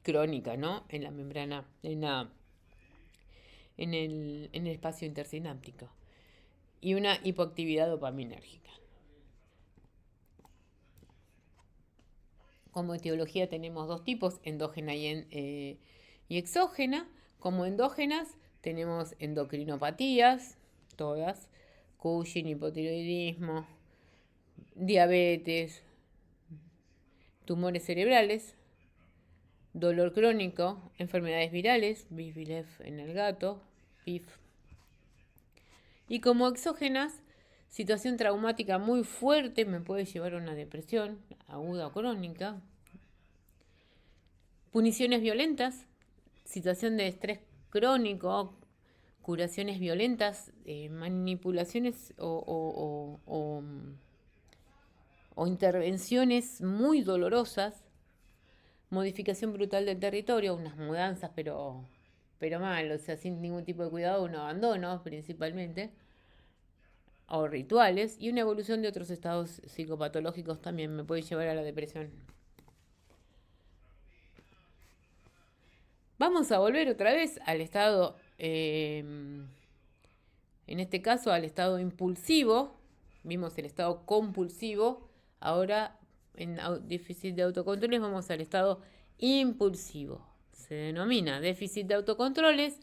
[SPEAKER 1] crónica, ¿no? En la membrana, en el espacio intersináptico. Y una hipoactividad dopaminérgica. Como etiología tenemos 2 tipos, endógena y exógena. Como endógenas tenemos endocrinopatías, todas, Cushing, hipotiroidismo, diabetes, tumores cerebrales, dolor crónico, enfermedades virales, BIF en el gato, PIF. Y como exógenas, situación traumática muy fuerte me puede llevar a una depresión aguda o crónica, puniciones violentas, situación de estrés crónico, curaciones violentas, manipulaciones o intervenciones muy dolorosas, modificación brutal del territorio, unas mudanzas pero mal, o sea, sin ningún tipo de cuidado, un abandono principalmente, o rituales, y una evolución de otros estados psicopatológicos también me puede llevar a la depresión. Vamos a volver otra vez al estado, en este caso al estado impulsivo, vimos el estado compulsivo, ahora en déficit de autocontroles vamos al estado impulsivo. Se denomina déficit de autocontroles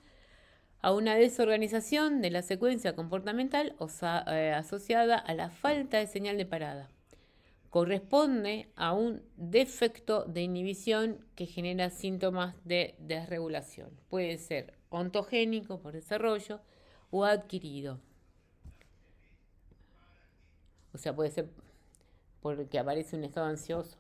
[SPEAKER 1] a una desorganización de la secuencia comportamental asociada a la falta de señal de parada. Corresponde a un defecto de inhibición que genera síntomas de desregulación. Puede ser ontogénico por desarrollo o adquirido. O sea, puede ser porque aparece un estado ansioso.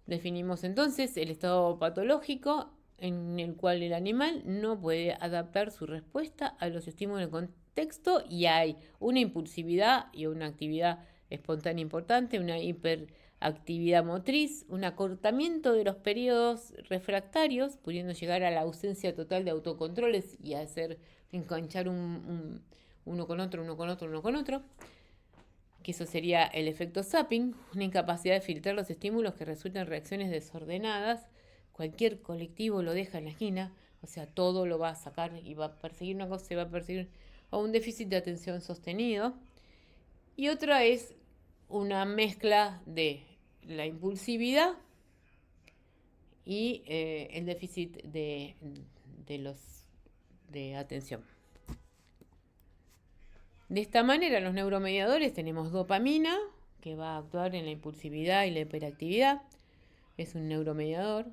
[SPEAKER 1] Definimos entonces el estado patológico en el cual el animal no puede adaptar su respuesta a los estímulos del contexto y hay una impulsividad y una actividad espontánea importante, una hiperactividad motriz, un acortamiento de los periodos refractarios, pudiendo llegar a la ausencia total de autocontroles y hacer enganchar uno con otro, que eso sería el efecto zapping, una incapacidad de filtrar los estímulos que resultan en reacciones desordenadas. Cualquier colectivo lo deja en la esquina, o sea, todo lo va a sacar y va a perseguir una cosa, se va a perseguir a un déficit de atención sostenido. Y otra es una mezcla de la impulsividad y el déficit de atención. De esta manera, los neuromediadores tenemos dopamina, que va a actuar en la impulsividad y la hiperactividad. Es un neuromediador,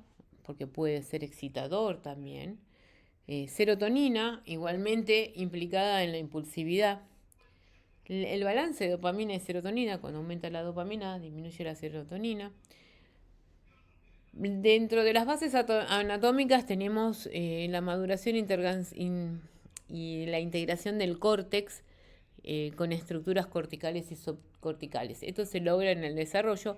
[SPEAKER 1] porque puede ser excitador también. Serotonina, igualmente implicada en la impulsividad. El balance de dopamina y serotonina, cuando aumenta la dopamina, disminuye la serotonina. Dentro de las bases anatómicas tenemos la maduración y la integración del córtex con estructuras corticales y subcorticales. Esto se logra en el desarrollo.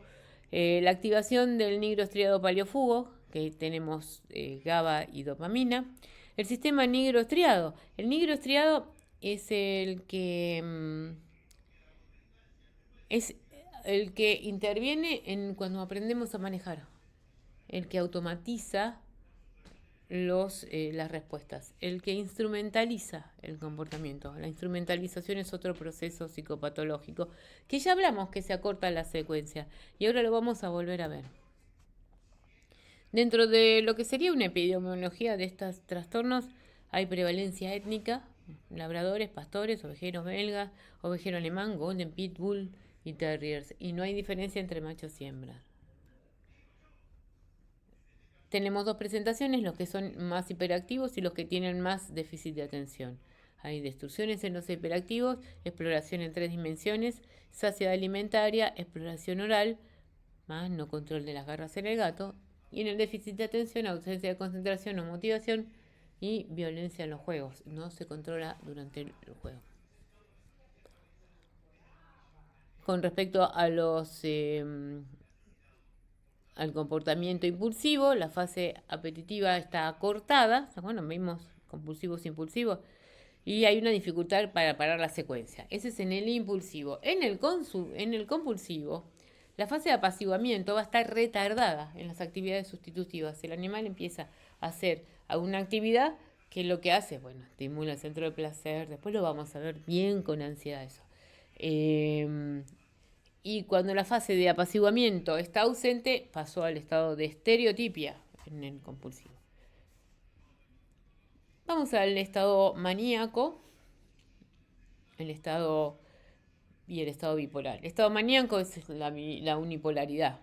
[SPEAKER 1] La activación del nigroestriado paleófugo, que tenemos GABA y dopamina. El sistema nigroestriado. El nigroestriado es el que interviene cuando aprendemos a manejar. El que automatiza las respuestas, el que instrumentaliza el comportamiento. La instrumentalización es otro proceso psicopatológico que ya hablamos que se acorta la secuencia y ahora lo vamos a volver a ver. Dentro de lo que sería una epidemiología de estos trastornos hay prevalencia étnica, labradores, pastores, ovejeros belgas, ovejero alemán, golden, pitbull y terriers, y no hay diferencia entre machos y hembras. Tenemos dos presentaciones, los que son más hiperactivos y los que tienen más déficit de atención. Hay destrucciones en los hiperactivos, exploración en 3 dimensiones, saciedad alimentaria, exploración oral, más no control de las garras en el gato, y en el déficit de atención, ausencia de concentración o motivación y violencia en los juegos. No se controla durante el juego. Con respecto a al comportamiento impulsivo, la fase apetitiva está acortada, bueno, vimos compulsivos, impulsivos, y hay una dificultad para parar la secuencia. Ese es en el impulsivo. En el compulsivo, la fase de apaciguamiento va a estar retardada en las actividades sustitutivas. El animal empieza a hacer alguna actividad que lo que hace, bueno, estimula el centro de placer, después lo vamos a ver bien con ansiedad eso. Y cuando la fase de apaciguamiento está ausente, pasó al estado de estereotipia en el compulsivo. Vamos al estado maníaco, el estado y el estado bipolar. El estado maníaco es la unipolaridad.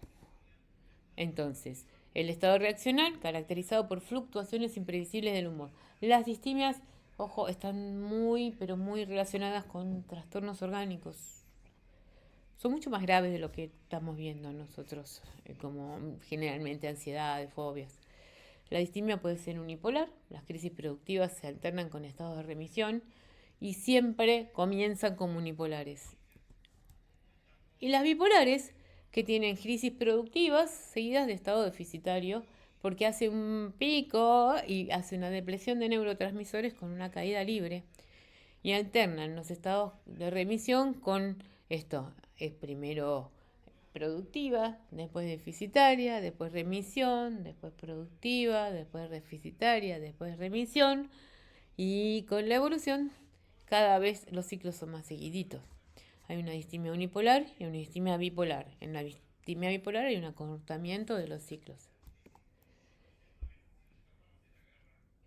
[SPEAKER 1] Entonces, el estado reaccional, caracterizado por fluctuaciones imprevisibles del humor. Las distimias, ojo, están muy, pero muy relacionadas con trastornos orgánicos. Son mucho más graves de lo que estamos viendo nosotros, como generalmente ansiedades, fobias. La distimia puede ser unipolar, las crisis productivas se alternan con estados de remisión y siempre comienzan como unipolares. Y las bipolares, que tienen crisis productivas seguidas de estado deficitario, porque hace un pico y hace una depresión de neurotransmisores con una caída libre. Y alternan los estados de remisión con esto. Es primero productiva, después deficitaria, después remisión, después productiva, después deficitaria, después remisión. Y con la evolución, cada vez los ciclos son más seguiditos. Hay una distimia unipolar y una distimia bipolar. En la distimia bipolar hay un acortamiento de los ciclos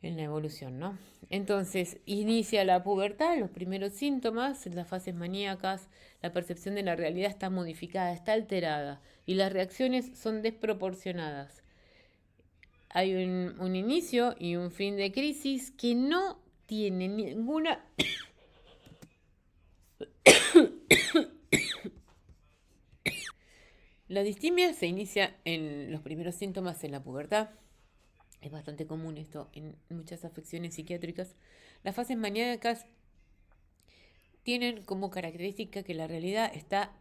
[SPEAKER 1] en la evolución, ¿no? Entonces, inicia la pubertad, los primeros síntomas, las fases maníacas, la percepción de la realidad está modificada, está alterada y las reacciones son desproporcionadas. Hay un inicio y un fin de crisis que no tiene ninguna La distimia se inicia en los primeros síntomas en la pubertad. Es bastante común esto en muchas afecciones psiquiátricas. Las fases maníacas tienen como característica que la realidad está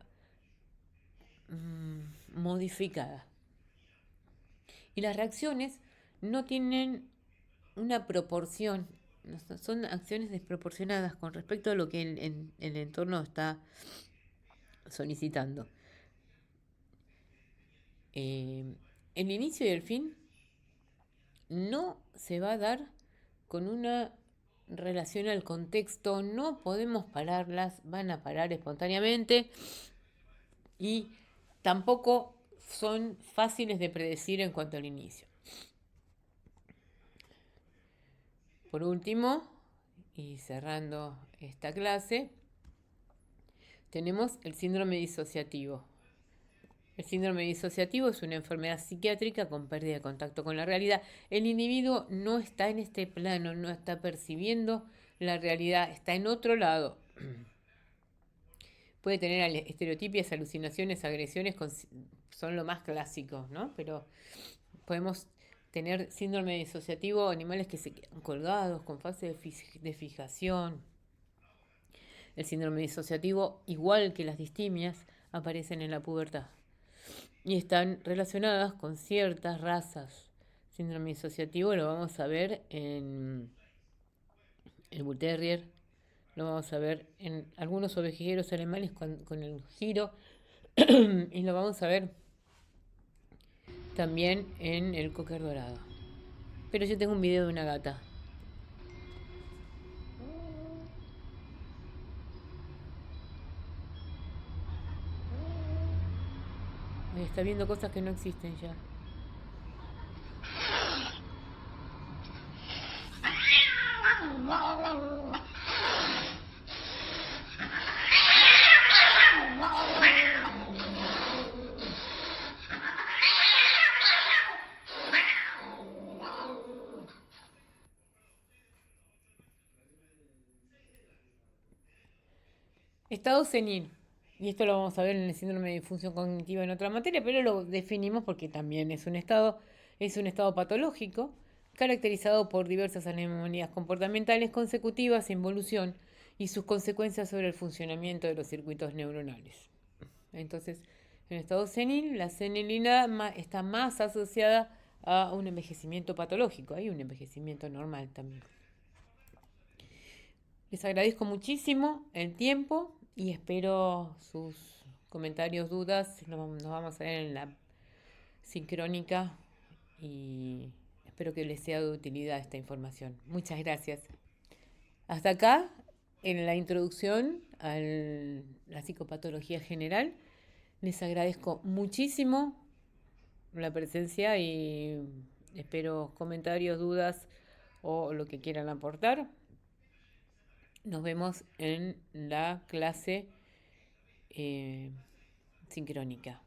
[SPEAKER 1] modificada. Y las reacciones no tienen una proporción, son acciones desproporcionadas con respecto a lo que el entorno está solicitando. El inicio y el fin no se va a dar con una relación al contexto, no podemos pararlas, van a parar espontáneamente y tampoco son fáciles de predecir en cuanto al inicio. Por último, y cerrando esta clase, tenemos el síndrome disociativo. El síndrome disociativo es una enfermedad psiquiátrica con pérdida de contacto con la realidad. El individuo no está en este plano, no está percibiendo la realidad, está en otro lado. Puede tener estereotipias, alucinaciones, agresiones, son lo más clásico, ¿no? Pero podemos tener síndrome disociativo, animales que se quedan colgados con fase de fijación. El síndrome disociativo, igual que las distimias, aparecen en la pubertad y están relacionadas con ciertas razas. Síndrome disociativo lo vamos a ver en el Bull Terrier, lo vamos a ver en algunos ovejeros alemanes con el giro y lo vamos a ver también en el cocker dorado. Pero yo tengo un video de una gata. Está viendo cosas que no existen ya. Estado senil. Y esto lo vamos a ver en el síndrome de disfunción cognitiva en otra materia, pero lo definimos porque también es un estado patológico caracterizado por diversas anomalías comportamentales consecutivas, involución y sus consecuencias sobre el funcionamiento de los circuitos neuronales. Entonces, en el estado senil, la senilidad está más asociada a un envejecimiento patológico. Hay un envejecimiento normal también. Les agradezco muchísimo el tiempo y espero sus comentarios, dudas. Nos vamos a ver en la sincrónica y espero que les sea de utilidad esta información. Muchas gracias. Hasta acá, en la introducción a la psicopatología general, les agradezco muchísimo la presencia y espero comentarios, dudas o lo que quieran aportar. Nos vemos en la clase sincrónica.